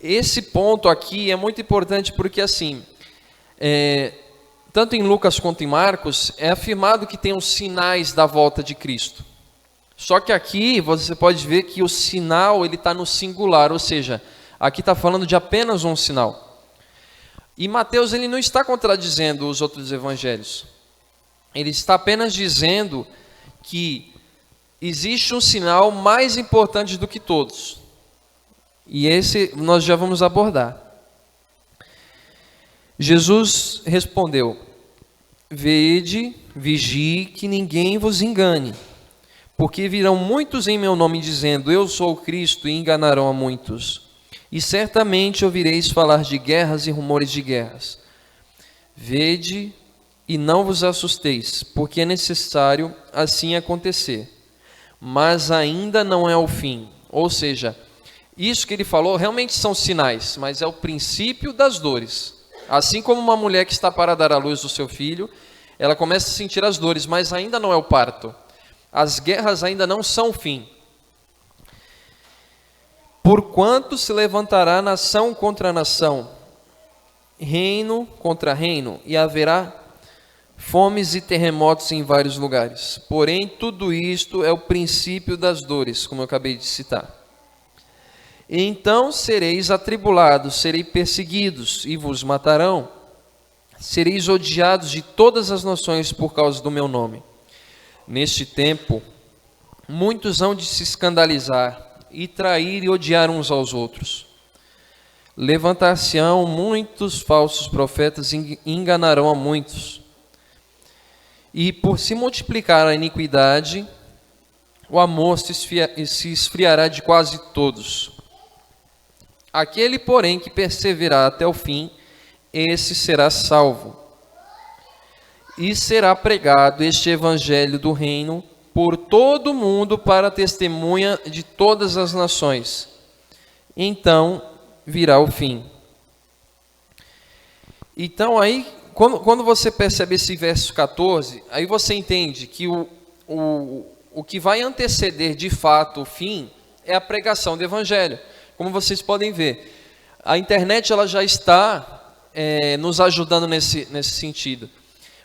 Esse ponto aqui é muito importante porque, assim, tanto em Lucas quanto em Marcos, é afirmado que tem os sinais da volta de Cristo. Só que aqui você pode ver que o sinal está no singular, ou seja, aqui está falando de apenas um sinal. E Mateus ele não está contradizendo os outros evangelhos. Ele está apenas dizendo que existe um sinal mais importante do que todos. E esse nós já vamos abordar. Jesus respondeu: Vede, vigie, que ninguém vos engane, porque virão muitos em meu nome dizendo: Eu sou o Cristo, e enganarão a muitos. E certamente ouvireis falar de guerras e rumores de guerras. Vede e não vos assusteis, porque é necessário assim acontecer. Mas ainda não é o fim. Ou seja, isso que ele falou realmente são sinais, mas é o princípio das dores. Assim como uma mulher que está para dar à luz do seu filho, ela começa a sentir as dores, mas ainda não é o parto. As guerras ainda não são o fim. Porquanto se levantará nação contra nação, reino contra reino, e haverá fomes e terremotos em vários lugares. Porém, tudo isto é o princípio das dores, como eu acabei de citar. Então sereis atribulados, sereis perseguidos, e vos matarão. Sereis odiados de todas as nações por causa do meu nome. Neste tempo, muitos hão de se escandalizar, e trair e odiar uns aos outros. Levantar-se-ão muitos falsos profetas e enganarão a muitos. E por se multiplicar a iniquidade, o amor se esfriará de quase todos. Aquele, porém, que perseverar até o fim, esse será salvo. E será pregado este evangelho do reino por todo o mundo para testemunha de todas as nações. Então virá o fim. Então aí, quando você percebe esse verso 14, aí você entende que o que vai anteceder de fato o fim é a pregação do evangelho. Como vocês podem ver, a internet ela já está nos ajudando nesse sentido.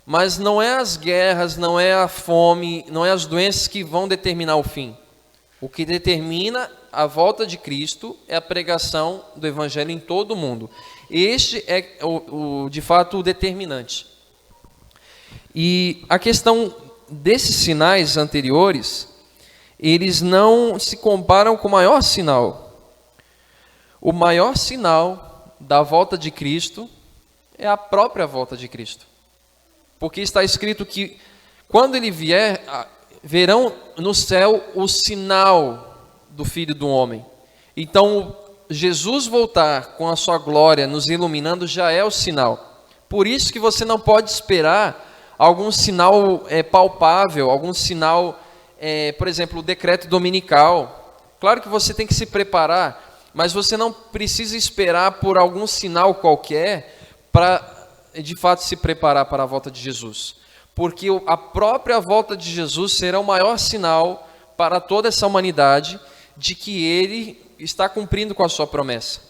Mas não é as guerras, não é a fome, não é as doenças que vão determinar o fim. O que determina a volta de Cristo é a pregação do evangelho em todo o mundo. Este é, de fato, o determinante. E a questão desses sinais anteriores eles não se comparam com o maior sinal. O maior sinal da volta de Cristo é a própria volta de Cristo. Porque está escrito que quando ele vier, verão no céu o sinal do Filho do Homem. Então, Jesus voltar com a sua glória nos iluminando já é o sinal. Por isso que você não pode esperar algum sinal palpável, algum sinal, por exemplo, o decreto dominical. Claro que você tem que se preparar, mas você não precisa esperar por algum sinal qualquer para, de fato, se preparar para a volta de Jesus. Porque a própria volta de Jesus será o maior sinal para toda essa humanidade de que Ele está cumprindo com a sua promessa.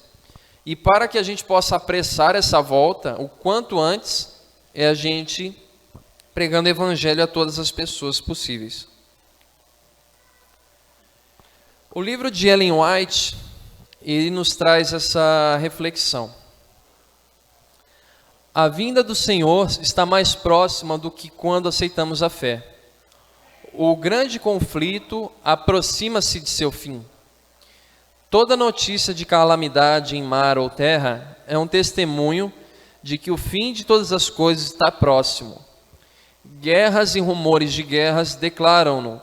E para que a gente possa apressar essa volta, o quanto antes, é a gente pregando o Evangelho a todas as pessoas possíveis. O livro de Ellen White, ele nos traz essa reflexão. A vinda do Senhor está mais próxima do que quando aceitamos a fé. O grande conflito aproxima-se de seu fim. Toda notícia de calamidade em mar ou terra é um testemunho de que o fim de todas as coisas está próximo. Guerras e rumores de guerras declaram-no.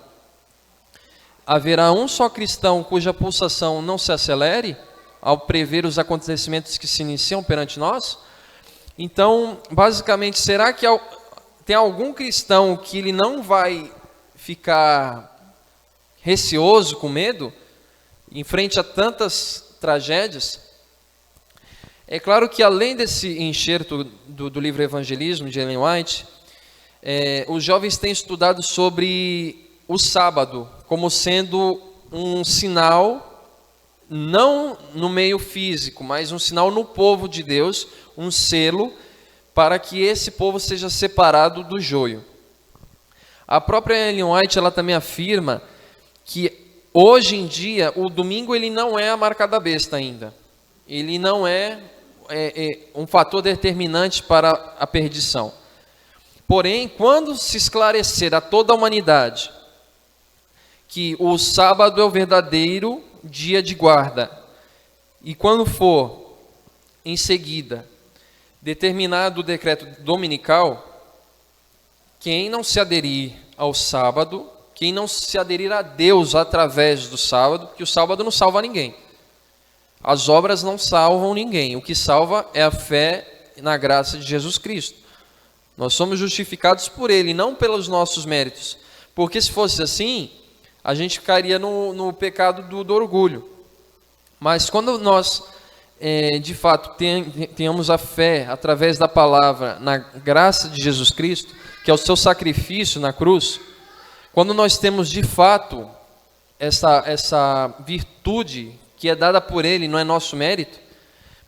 Haverá um só cristão cuja pulsação não se acelere ao prever os acontecimentos que se iniciam perante nós? Então, basicamente, será que tem algum cristão que ele não vai ficar receoso, com medo, em frente a tantas tragédias? É claro que, além desse enxerto do livro Evangelismo, de Ellen White, os jovens têm estudado sobre o sábado como sendo um sinal, não no meio físico, mas um sinal no povo de Deus, um selo para que esse povo seja separado do joio. A própria Ellen White, ela também afirma que hoje em dia o domingo ele não é a marca da besta ainda. Ele não é um fator determinante para a perdição. Porém, quando se esclarecer a toda a humanidade que o sábado é o verdadeiro dia de guarda, e quando for em seguida determinado o decreto dominical, quem não se aderir ao sábado, quem não se aderir a Deus através do sábado, porque o sábado não salva ninguém. As obras não salvam ninguém. O que salva é a fé na graça de Jesus Cristo. Nós somos justificados por Ele, não pelos nossos méritos. Porque se fosse assim, a gente ficaria no pecado do orgulho. Mas quando nós, de fato, tenhamos a fé através da palavra na graça de Jesus Cristo, que é o seu sacrifício na cruz, quando nós temos de fato essa virtude que é dada por Ele, não é nosso mérito,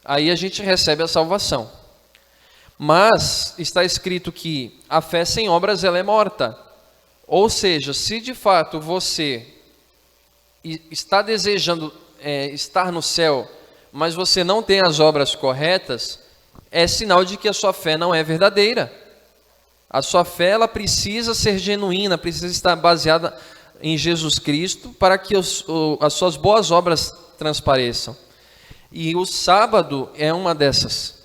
aí a gente recebe a salvação. Mas está escrito que a fé sem obras ela é morta. Ou seja, se de fato você está desejando estar no céu, mas você não tem as obras corretas, é sinal de que a sua fé não é verdadeira. A sua fé ela precisa ser genuína, precisa estar baseada em Jesus Cristo para que as suas boas obras transpareçam. E o sábado é uma dessas.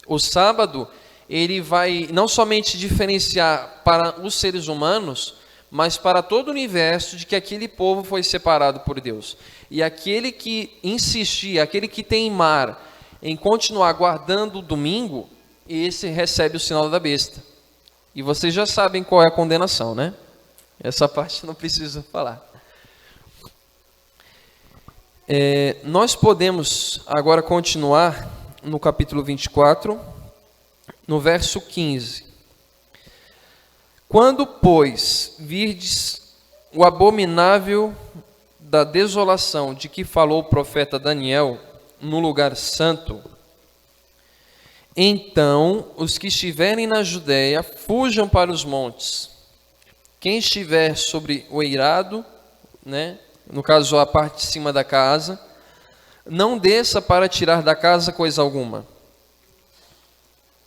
O sábado, ele vai não somente diferenciar para os seres humanos, mas para todo o universo de que aquele povo foi separado por Deus. E aquele que insistir, aquele que teimar em continuar guardando o domingo, esse recebe o sinal da besta. E vocês já sabem qual é a condenação, né? Essa parte não precisa falar. Nós podemos agora continuar no capítulo 24, no verso 15. Quando, pois, virdes o abominável da desolação de que falou o profeta Daniel no lugar santo, então os que estiverem na Judéia fujam para os montes. Quem estiver sobre o eirado, né, no caso a parte de cima da casa, não desça para tirar da casa coisa alguma.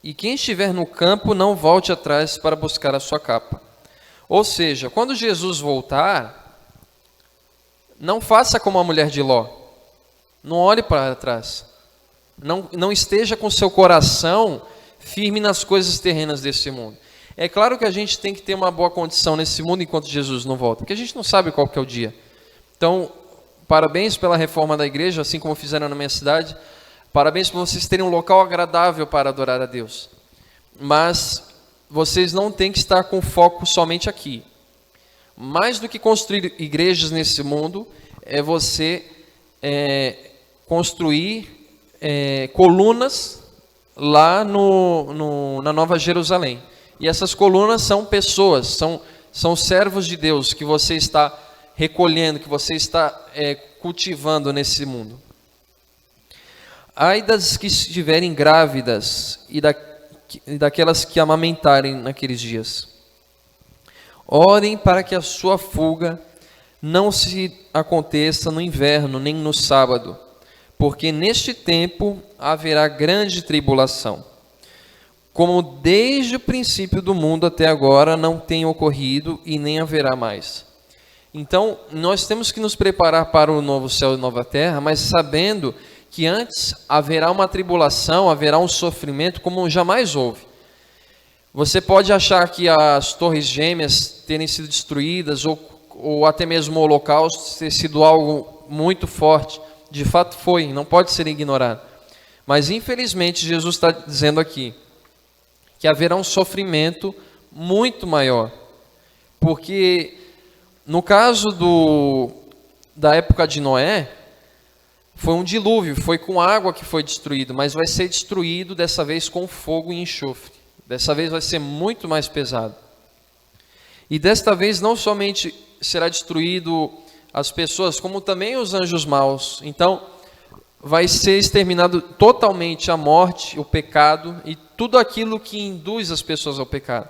E quem estiver no campo, não volte atrás para buscar a sua capa. Ou seja, quando Jesus voltar, Não faça como a mulher de Ló. Não olhe para trás. Não esteja com seu coração firme nas coisas terrenas desse mundo. É claro que a gente tem que ter uma boa condição nesse mundo enquanto Jesus não volta, porque a gente não sabe qual que é o dia. Então, parabéns pela reforma da igreja, assim como fizeram na minha cidade. Parabéns por vocês terem um local agradável para adorar a Deus. Mas vocês não têm que estar com foco somente aqui. Mais do que construir igrejas nesse mundo, é você construir colunas lá na Nova Jerusalém. E essas colunas são pessoas, são servos de Deus que você está recolhendo, que você está cultivando nesse mundo. Ai das que estiverem grávidas e daquelas que amamentarem naqueles dias. Orem para que a sua fuga não se aconteça no inverno, nem no sábado, porque neste tempo haverá grande tribulação, como desde o princípio do mundo até agora não tem ocorrido e nem haverá mais. Então, nós temos que nos preparar para o novo céu e nova terra, mas sabendo que antes haverá uma tribulação, haverá um sofrimento como jamais houve. Você pode achar que as torres gêmeas terem sido destruídas, ou até mesmo o holocausto ter sido algo muito forte. De fato foi, não pode ser ignorado. Mas infelizmente Jesus está dizendo aqui que haverá um sofrimento muito maior. Porque no caso da época de Noé, foi um dilúvio, foi com água que foi destruído, mas vai ser destruído dessa vez com fogo e enxofre. Dessa vez vai ser muito mais pesado. E desta vez não somente será destruído as pessoas, como também os anjos maus. Então, vai ser exterminado totalmente a morte, o pecado e tudo aquilo que induz as pessoas ao pecado.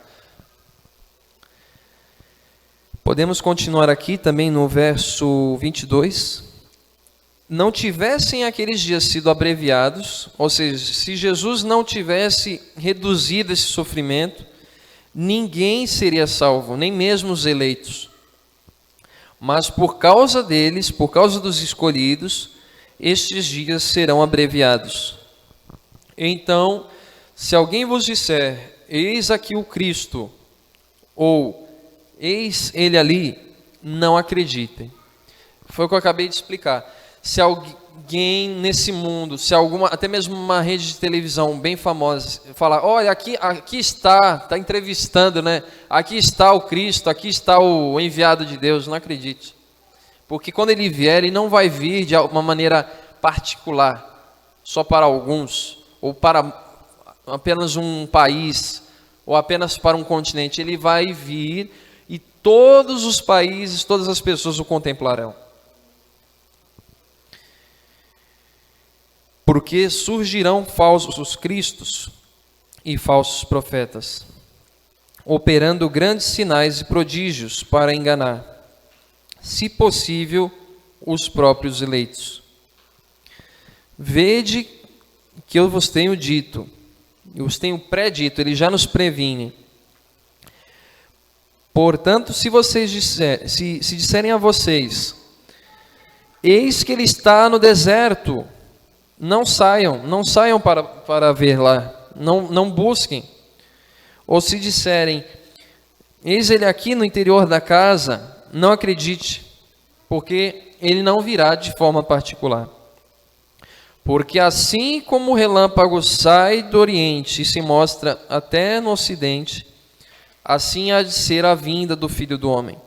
Podemos continuar aqui também no verso 22. Não tivessem aqueles dias sido abreviados, ou seja, se Jesus não tivesse reduzido esse sofrimento, ninguém seria salvo, nem mesmo os eleitos. Mas por causa deles, por causa dos escolhidos, estes dias serão abreviados. Então, se alguém vos disser, eis aqui o Cristo, ou eis ele ali, não acreditem. Foi o que eu acabei de explicar. Se alguém nesse mundo, se até mesmo uma rede de televisão bem famosa, falar, olha, aqui está entrevistando, né? Aqui está o Cristo, aqui está o enviado de Deus, não acredite. Porque quando ele vier, ele não vai vir de uma maneira particular, só para alguns, ou para apenas um país, ou apenas para um continente. Ele vai vir e todos os países, todas as pessoas o contemplarão. Porque surgirão falsos cristos e falsos profetas, operando grandes sinais e prodígios para enganar, se possível, os próprios eleitos. Vede que eu vos tenho dito, eu vos tenho predito, ele já nos previne. Portanto, se vocês se disserem a vocês, eis que ele está no deserto, não saiam para ver lá, não busquem. Ou se disserem, eis ele aqui no interior da casa, não acredite, porque ele não virá de forma particular. Porque assim como o relâmpago sai do oriente e se mostra até no ocidente, assim há de ser a vinda do Filho do Homem.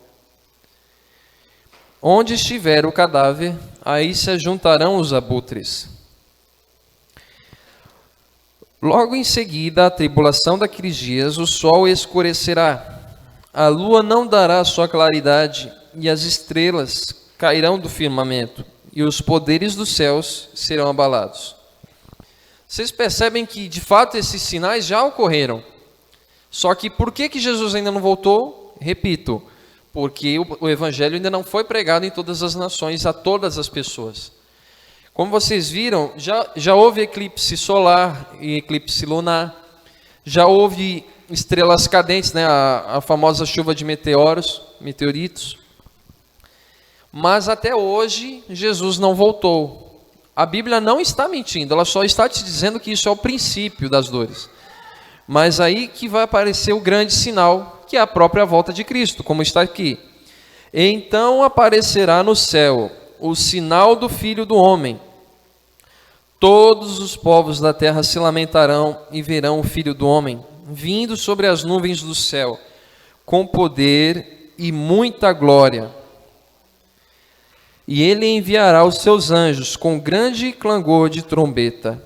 Onde estiver o cadáver, aí se ajuntarão os abutres. Logo em seguida, a tribulação daqueles dias, o sol escurecerá, a lua não dará sua claridade, e as estrelas cairão do firmamento, e os poderes dos céus serão abalados. Vocês percebem que, de fato, esses sinais já ocorreram. Só que por que Jesus ainda não voltou? Repito, porque o evangelho ainda não foi pregado em todas as nações, a todas as pessoas. Como vocês viram, já houve eclipse solar e eclipse lunar, já houve estrelas cadentes, né? A famosa chuva de meteoritos. Mas até hoje, Jesus não voltou. A Bíblia não está mentindo, ela só está te dizendo que isso é o princípio das dores. Mas aí que vai aparecer o grande sinal, que é a própria volta de Cristo, como está aqui. Então aparecerá no céu o sinal do Filho do Homem. Todos os povos da terra se lamentarão e verão o Filho do Homem vindo sobre as nuvens do céu, com poder e muita glória. E ele enviará os seus anjos com grande clangor de trombeta,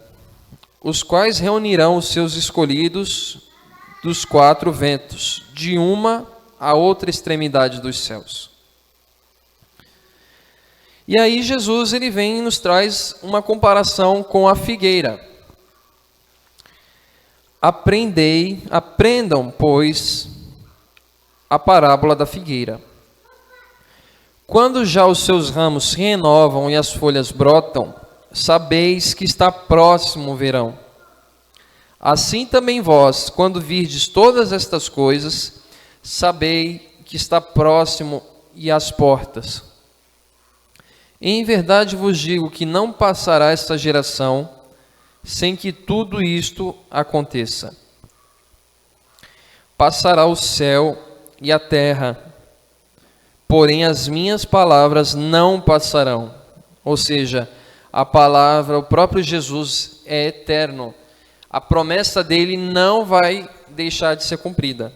os quais reunirão os seus escolhidos dos quatro ventos, de uma a outra extremidade dos céus. E aí Jesus ele vem e nos traz uma comparação com a figueira. Aprendam, pois, a parábola da figueira. Quando já os seus ramos se renovam e as folhas brotam, sabeis que está próximo o verão. Assim também vós, quando virdes todas estas coisas, sabei que está próximo e às portas. Em verdade vos digo que não passará esta geração sem que tudo isto aconteça. Passará o céu e a terra, porém as minhas palavras não passarão. Ou seja, a palavra, o próprio Jesus é eterno. A promessa dele não vai deixar de ser cumprida.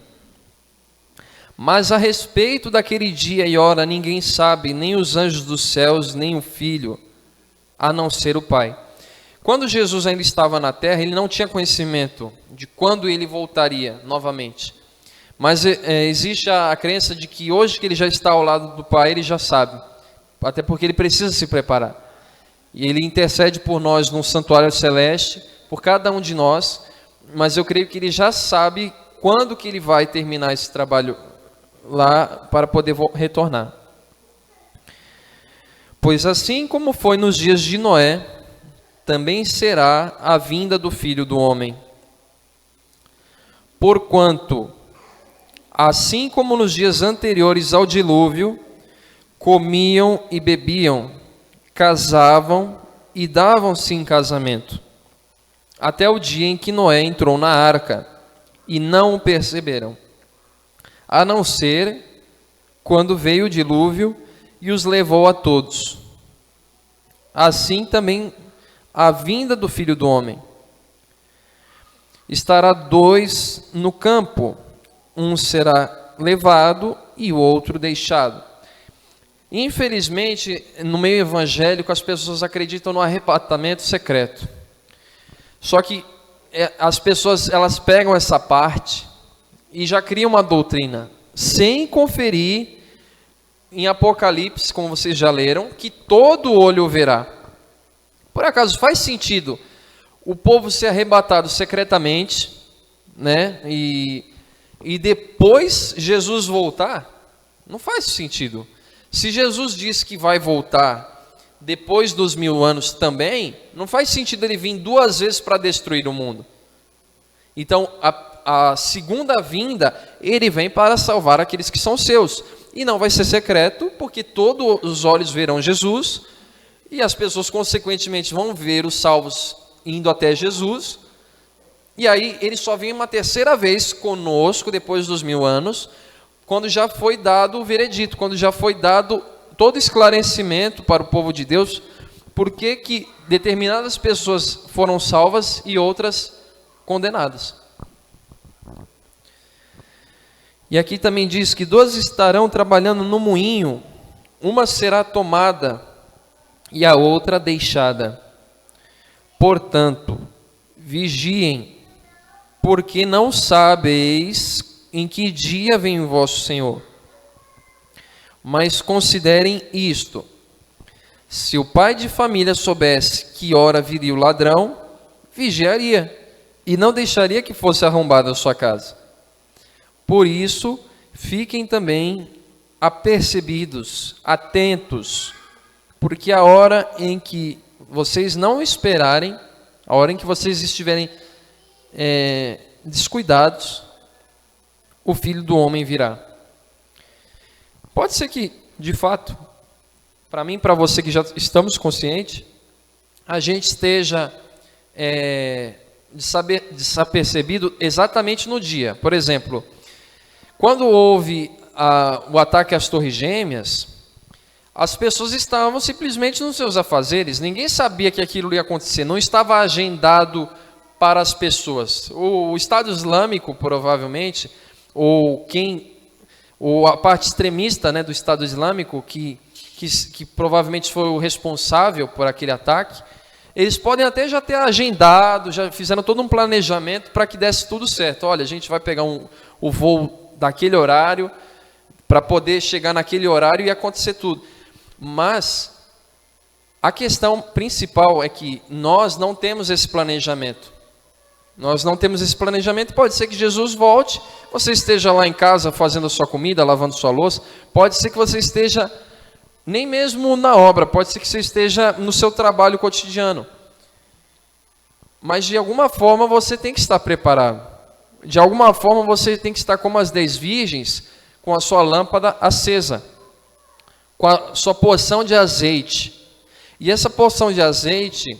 Mas a respeito daquele dia e hora ninguém sabe, nem os anjos dos céus, nem o Filho, a não ser o Pai. Quando Jesus ainda estava na terra, ele não tinha conhecimento de quando ele voltaria novamente. Mas existe a crença de que hoje que ele já está ao lado do Pai, ele já sabe. Até porque ele precisa se preparar. E ele intercede por nós no santuário celeste, por cada um de nós. Mas eu creio que ele já sabe quando que ele vai terminar esse trabalho lá para poder retornar. Pois assim como foi nos dias de Noé, também será a vinda do Filho do Homem. Porquanto, assim como nos dias anteriores ao dilúvio, comiam e bebiam, casavam e davam-se em casamento, até o dia em que Noé entrou na arca, e não o perceberam, a não ser quando veio o dilúvio e os levou a todos. Assim também a vinda do Filho do Homem. Estará dois no campo, um será levado e o outro deixado. Infelizmente, no meio evangélico, as pessoas acreditam no arrebatamento secreto. Só que as pessoas elas pegam essa parte e já criam uma doutrina, sem conferir em Apocalipse, como vocês já leram, que todo olho verá. Por acaso faz sentido o povo ser arrebatado secretamente, né? E depois Jesus voltar? Não faz sentido. Se Jesus disse que vai voltar depois dos 1000 anos também, não faz sentido ele vir 2 vezes para destruir o mundo. Então, a segunda vinda, ele vem para salvar aqueles que são seus. E não vai ser secreto, porque todos os olhos verão Jesus, e as pessoas, consequentemente, vão ver os salvos indo até Jesus. E aí, ele só vem uma terceira vez conosco, depois dos 1000 anos, quando já foi dado o veredito, quando já foi dado todo esclarecimento para o povo de Deus, por que determinadas pessoas foram salvas e outras condenadas. E aqui também diz que 2 estarão trabalhando no moinho, uma será tomada e a outra deixada. Portanto, vigiem, porque não sabeis em que dia vem o vosso Senhor. Mas considerem isto: se o pai de família soubesse que hora viria o ladrão, vigiaria, e não deixaria que fosse arrombada a sua casa. Por isso, fiquem também apercebidos, atentos, porque a hora em que vocês não esperarem, a hora em que vocês estiverem descuidados, o Filho do Homem virá. Pode ser que, de fato, para mim, para você que já estamos conscientes, a gente esteja desapercebido exatamente no dia. Por exemplo, quando houve o ataque às Torres Gêmeas, as pessoas estavam simplesmente nos seus afazeres, ninguém sabia que aquilo ia acontecer, não estava agendado para as pessoas. O Estado Islâmico, provavelmente, ou a parte extremista, né, do Estado Islâmico, que provavelmente foi o responsável por aquele ataque, eles podem até já ter agendado, já fizeram todo um planejamento para que desse tudo certo. Olha, a gente vai pegar o voo daquele horário, para poder chegar naquele horário e acontecer tudo. Mas a questão principal é que nós não temos esse planejamento. Nós não temos esse planejamento. Pode ser que Jesus volte, você esteja lá em casa fazendo a sua comida, lavando sua louça. Pode ser que você esteja nem mesmo na obra, pode ser que você esteja no seu trabalho cotidiano. Mas de alguma forma você tem que estar preparado. De alguma forma você tem que estar como as 10 virgens, com a sua lâmpada acesa, com a sua porção de azeite. E essa porção de azeite,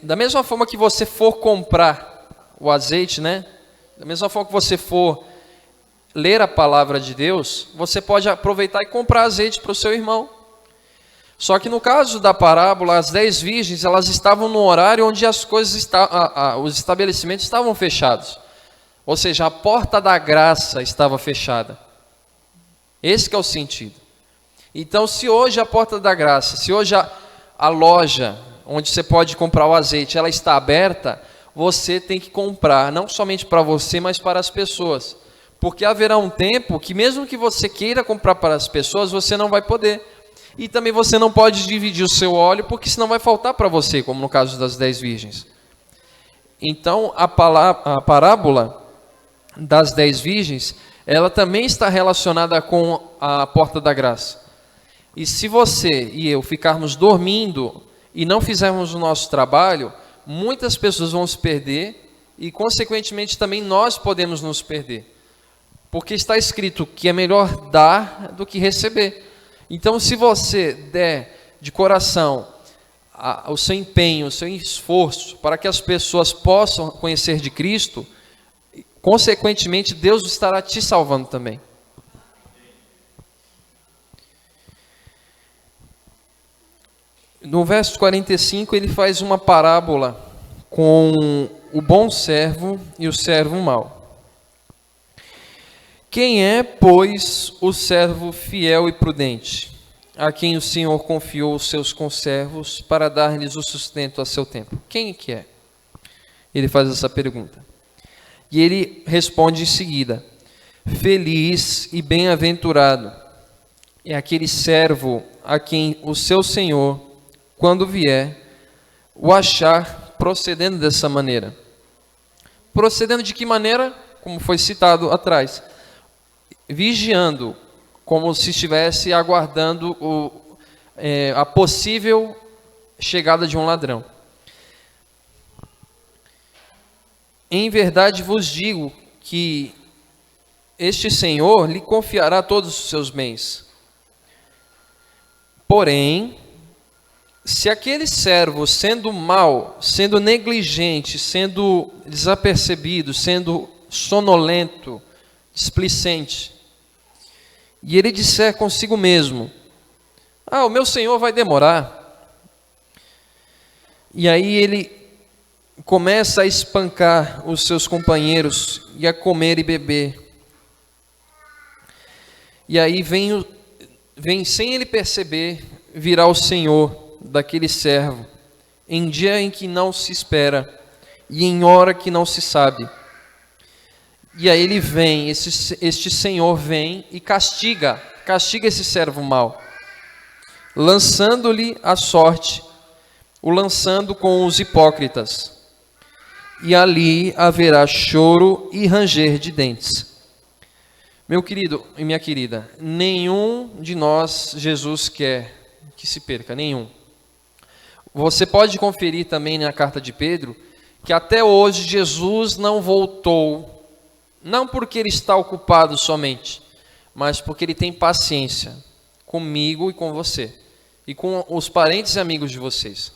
da mesma forma que você for comprar o azeite, né? Da mesma forma que você for ler a palavra de Deus, você pode aproveitar e comprar azeite para o seu irmão. Só que no caso da parábola, as 10 virgens, elas estavam no horário onde as coisas os estabelecimentos estavam fechados. Ou seja, a porta da graça estava fechada. Esse que é o sentido. Então, se hoje a porta da graça, se hoje a loja onde você pode comprar o azeite, ela está aberta, você tem que comprar, não somente para você, mas para as pessoas. Porque haverá um tempo que mesmo que você queira comprar para as pessoas, você não vai poder. E também você não pode dividir o seu óleo, porque senão vai faltar para você, como no caso das 10 virgens. Então, a parábola das 10 virgens, ela também está relacionada com a porta da graça. E se você e eu ficarmos dormindo e não fizermos o nosso trabalho, muitas pessoas vão se perder e, consequentemente, também nós podemos nos perder. Porque está escrito que é melhor dar do que receber. Então, se você der de coração o seu empenho, o seu esforço para que as pessoas possam conhecer de Cristo, consequentemente, Deus estará te salvando também. No verso 45, ele faz uma parábola com o bom servo e o servo mau. Quem é, pois, o servo fiel e prudente, a quem o Senhor confiou os seus conservos para dar-lhes o sustento a seu tempo? Quem que é? Ele faz essa pergunta. E ele responde em seguida: feliz e bem-aventurado é aquele servo a quem o seu Senhor, quando vier, o achar procedendo dessa maneira. Procedendo de que maneira? Como foi citado atrás. Vigiando, como se estivesse aguardando a possível chegada de um ladrão. Em verdade vos digo que este Senhor lhe confiará todos os seus bens. Porém, se aquele servo, sendo mau, sendo negligente, sendo desapercebido, sendo sonolento, displicente, e ele disser consigo mesmo: o meu Senhor vai demorar. E aí ele começa a espancar os seus companheiros e a comer e beber. E aí vem sem ele perceber, virá o Senhor daquele servo, em dia em que não se espera e em hora que não se sabe. E aí ele vem, este Senhor vem e castiga esse servo mau, lançando-lhe a sorte, o lançando com os hipócritas. E ali haverá choro e ranger de dentes. Meu querido e minha querida, nenhum de nós Jesus quer que se perca, nenhum. Você pode conferir também na carta de Pedro que até hoje Jesus não voltou, não porque ele está ocupado somente, mas porque ele tem paciência comigo e com você, e com os parentes e amigos de vocês.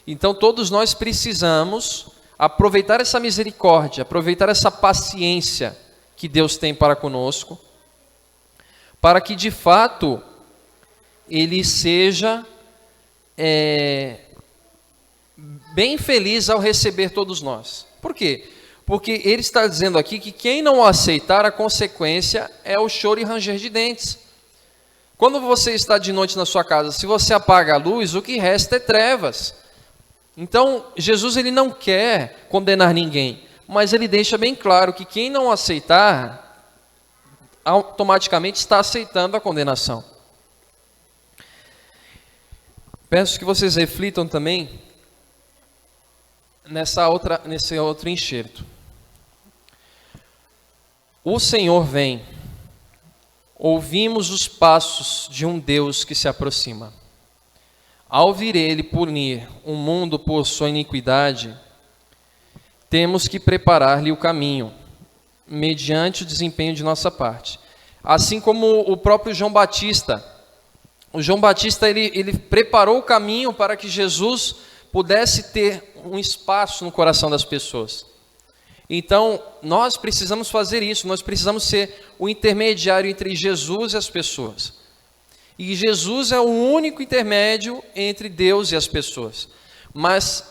Então todos nós precisamos aproveitar essa misericórdia, aproveitar essa paciência que Deus tem para conosco, para que de fato Ele seja bem feliz ao receber todos nós. Por quê? Porque Ele está dizendo aqui que quem não o aceitar, a consequência é o choro e ranger de dentes. Quando você está de noite na sua casa, se você apaga a luz, o que resta é trevas. Então, Jesus ele não quer condenar ninguém, mas ele deixa bem claro que quem não aceitar, automaticamente está aceitando a condenação. Peço que vocês reflitam também nesse outro enxerto. O Senhor vem, ouvimos os passos de um Deus que se aproxima. Ao vir Ele punir o mundo por sua iniquidade, temos que preparar-lhe o caminho, mediante o desempenho de nossa parte. Assim como o próprio João Batista. O João Batista ele preparou o caminho para que Jesus pudesse ter um espaço no coração das pessoas. Então, nós precisamos fazer isso, nós precisamos ser o intermediário entre Jesus e as pessoas. E Jesus é o único intermédio entre Deus e as pessoas. Mas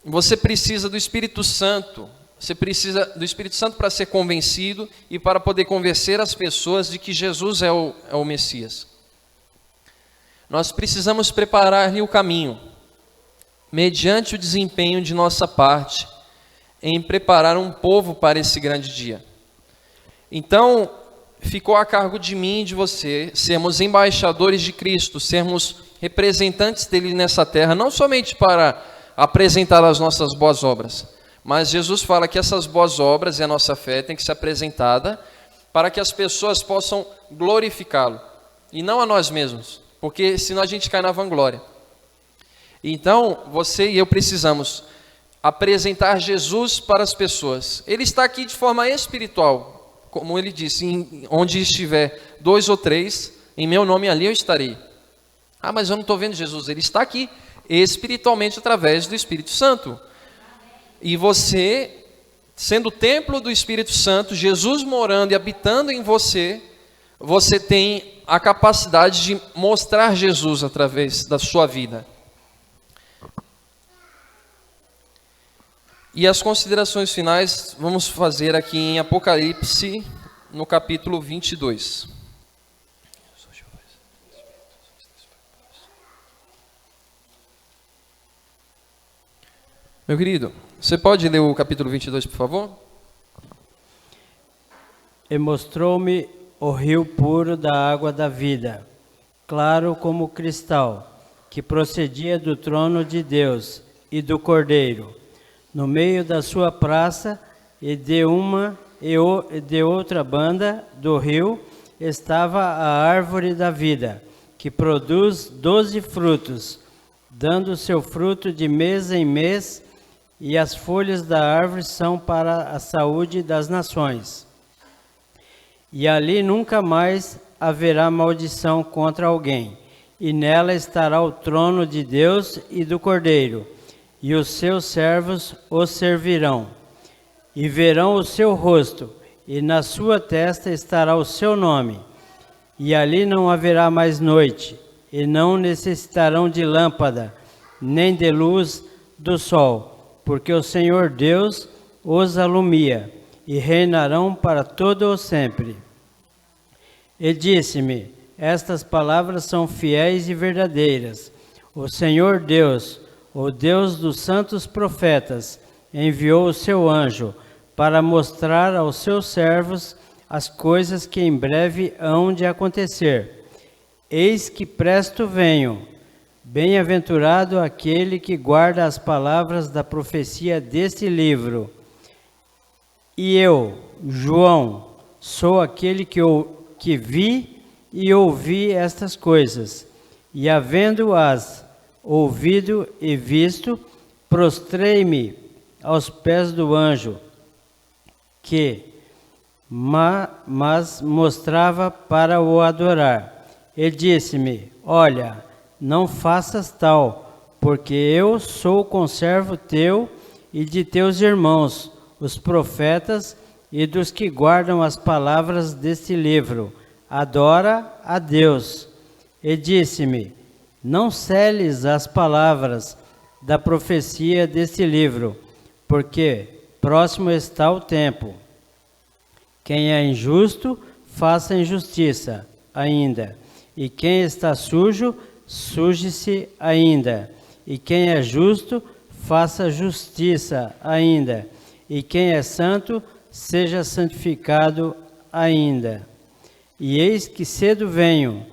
você precisa do Espírito Santo, você precisa do Espírito Santo para ser convencido e para poder convencer as pessoas de que Jesus é o Messias. Nós precisamos preparar-lhe o caminho, mediante o desempenho de nossa parte, em preparar um povo para esse grande dia. Então, ficou a cargo de mim e de você sermos embaixadores de Cristo, sermos representantes dele nessa terra, não somente para apresentar as nossas boas obras, mas Jesus fala que essas boas obras e a nossa fé tem que ser apresentada para que as pessoas possam glorificá-lo, e não a nós mesmos, porque senão a gente cai na vanglória. Então, você e eu precisamos apresentar Jesus para as pessoas. Ele está aqui de forma espiritual, como ele disse, onde estiver 2 ou 3, em meu nome ali eu estarei. Ah, mas eu não estou vendo Jesus. Ele está aqui, espiritualmente, através do Espírito Santo. E você, sendo o templo do Espírito Santo, Jesus morando e habitando em você, você tem a capacidade de mostrar Jesus através da sua vida. E as considerações finais vamos fazer aqui em Apocalipse, no capítulo 22. Meu querido, você pode ler o capítulo 22, por favor? E mostrou-me o rio puro da água da vida, claro como cristal, que procedia do trono de Deus e do Cordeiro. No meio da sua praça e de uma e de outra banda do rio estava a árvore da vida, que produz 12 frutos, dando seu fruto de mês em mês, e as folhas da árvore são para a saúde das nações. E ali nunca mais haverá maldição contra alguém, e nela estará o trono de Deus e do Cordeiro, e os seus servos o servirão, e verão o seu rosto, e na sua testa estará o seu nome. E ali não haverá mais noite, e não necessitarão de lâmpada, nem de luz do sol, porque o Senhor Deus os alumia, e reinarão para todo o sempre. E disse-me, estas palavras são fiéis e verdadeiras. O Senhor Deus, o Deus dos santos profetas, enviou o seu anjo para mostrar aos seus servos as coisas que em breve hão de acontecer. Eis que presto venho. Bem-aventurado aquele que guarda as palavras da profecia deste livro. E eu, João, sou aquele que vi e ouvi estas coisas, e havendo-as ouvido e visto, prostrei-me aos pés do anjo, que mas mostrava para o adorar. e disse-me: Olha, não faças tal, porque eu sou conservo teu e de teus irmãos, os profetas, e dos que guardam as palavras deste livro. Adora a Deus. E disse-me: Não seles as palavras da profecia deste livro, porque próximo está o tempo. Quem é injusto, faça injustiça ainda. E quem está sujo, suje-se ainda. E quem é justo, faça justiça ainda. E quem é santo, seja santificado ainda. E eis que cedo venho,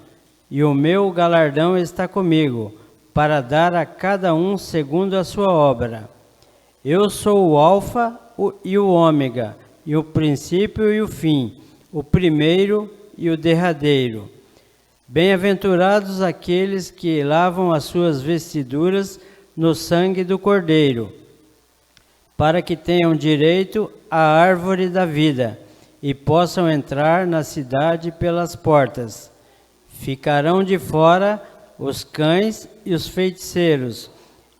e o meu galardão está comigo, para dar a cada um segundo a sua obra. Eu sou o Alfa e o Ômega, e o princípio e o fim, o primeiro e o derradeiro. Bem-aventurados aqueles que lavam as suas vestiduras no sangue do Cordeiro, para que tenham direito à árvore da vida e possam entrar na cidade pelas portas. Ficarão de fora os cães e os feiticeiros,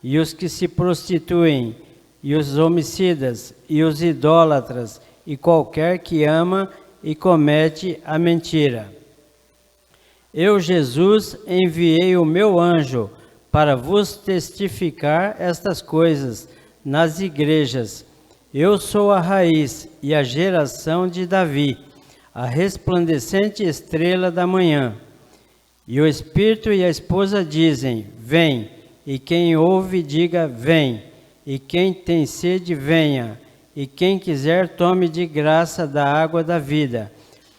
e os que se prostituem, e os homicidas, e os idólatras, e qualquer que ama e comete a mentira. Eu, Jesus, enviei o meu anjo para vos testificar estas coisas nas igrejas. Eu sou a raiz e a geração de Davi, a resplandecente estrela da manhã. E o Espírito e a esposa dizem: Vem. E quem ouve, diga: Vem. E quem tem sede, venha. E quem quiser, tome de graça da água da vida.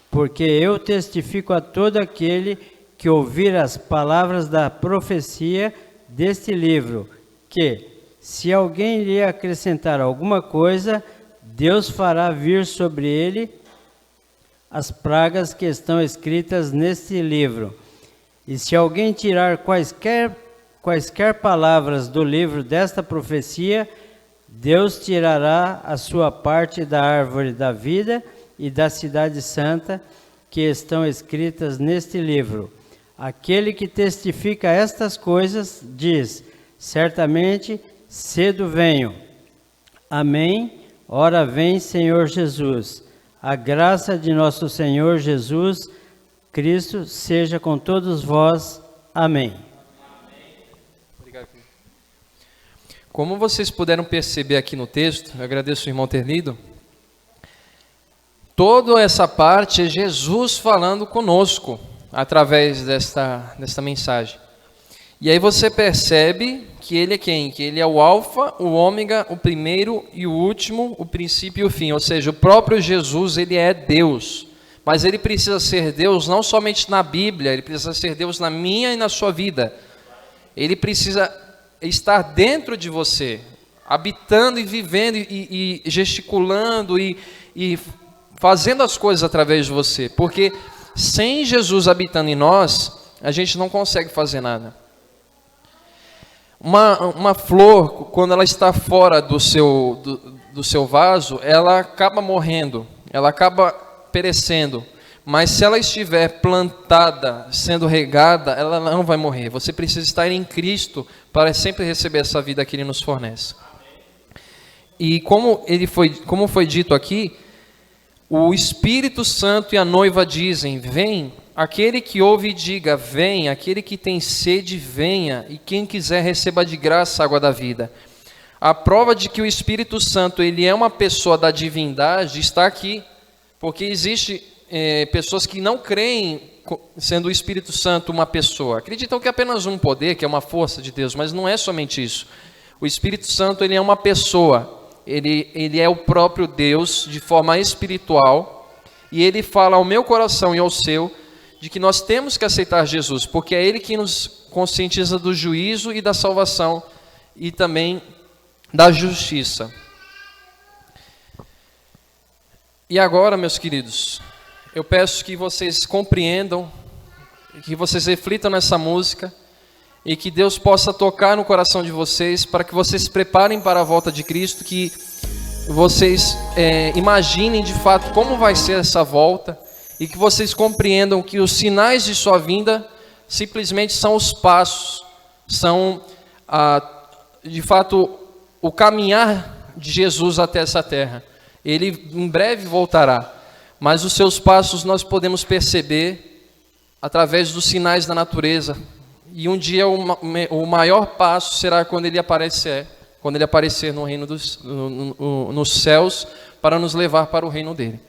Porque eu testifico a todo aquele que ouvir as palavras da profecia deste livro, que, se alguém lhe acrescentar alguma coisa, Deus fará vir sobre ele as pragas que estão escritas neste livro. E se alguém tirar quaisquer palavras do livro desta profecia, Deus tirará a sua parte da árvore da vida e da cidade santa que estão escritas neste livro. Aquele que testifica estas coisas diz: certamente cedo venho. Amém. Ora vem, Senhor Jesus. A graça de nosso Senhor Jesus Cristo seja com todos vós. Amém. Obrigado. Como vocês puderam perceber aqui no texto, eu agradeço o irmão ter lido, toda essa parte é Jesus falando conosco, através desta mensagem. E aí você percebe que ele é quem? Que ele é o alfa, o ômega, o primeiro e o último, o princípio e o fim. Ou seja, o próprio Jesus, ele é Deus. Mas ele precisa ser Deus não somente na Bíblia, ele precisa ser Deus na minha e na sua vida. Ele precisa estar dentro de você, habitando e vivendo e gesticulando e fazendo as coisas através de você. Porque sem Jesus habitando em nós, a gente não consegue fazer nada. Uma flor, quando ela está fora do seu vaso, ela acaba morrendo, ela acaba perecendo. Mas se ela estiver plantada, sendo regada, ela não vai morrer. Você precisa estar em Cristo para sempre receber essa vida que Ele nos fornece. E como foi dito aqui, o Espírito Santo e a noiva dizem: vem. Aquele que ouve diga: vem. Aquele que tem sede, venha. E quem quiser, receba de graça a água da vida. A prova de que o Espírito Santo ele é uma pessoa da divindade está aqui. Porque existe pessoas que não creem sendo o Espírito Santo uma pessoa. Acreditam que é apenas um poder, que é uma força de Deus. Mas não é somente isso. O Espírito Santo ele é uma pessoa. Ele é o próprio Deus de forma espiritual, e Ele fala ao meu coração e ao seu, de que nós temos que aceitar Jesus, porque é Ele que nos conscientiza do juízo e da salvação, e também da justiça. E agora, meus queridos, eu peço que vocês compreendam, que vocês reflitam nessa música, e que Deus possa tocar no coração de vocês, para que vocês se preparem para a volta de Cristo, que vocês imaginem de fato como vai ser essa volta, e que vocês compreendam que os sinais de sua vinda simplesmente são os passos, são, de fato, o caminhar de Jesus até essa terra. Ele em breve voltará, mas os seus passos nós podemos perceber através dos sinais da natureza. E um dia o maior passo será quando ele aparecer no reino nos céus, para nos levar para o reino dele.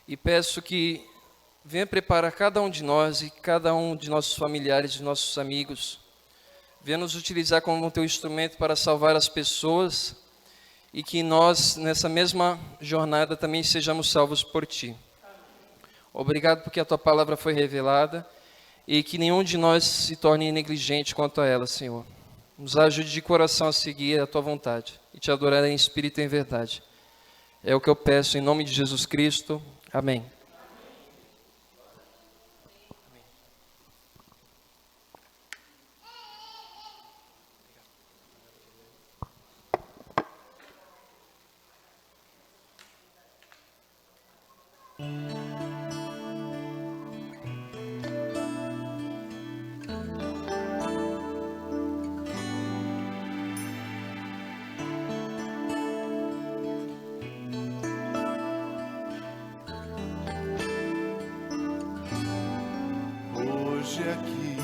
E peço que venha preparar cada um de nós e cada um de nossos familiares, de nossos amigos. Venha nos utilizar como teu instrumento para salvar as pessoas e que nós, nessa mesma jornada, também sejamos salvos por ti. Obrigado porque a tua palavra foi revelada e que nenhum de nós se torne negligente quanto a ela, Senhor. Nos ajude de coração a seguir a tua vontade e te adorar em espírito e em verdade. É o que eu peço em nome de Jesus Cristo. Amém. Hoje aqui,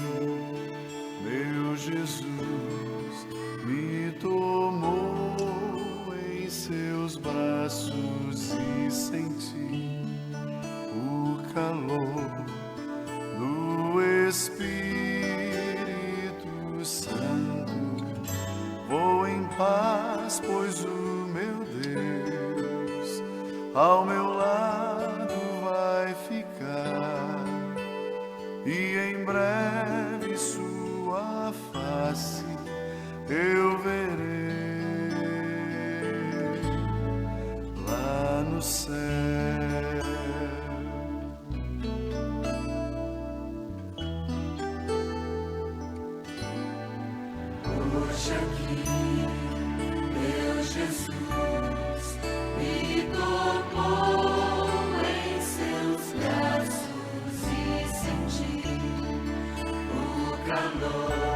meu Jesus me tomou em seus braços e senti o calor do Espírito Santo. Vou em paz, pois o meu Deus ao meu lado vai ficar. E em breve sua face eu verei lá no céu. Hoje aqui, meu Jesus me tomou em seus braços e senti o calor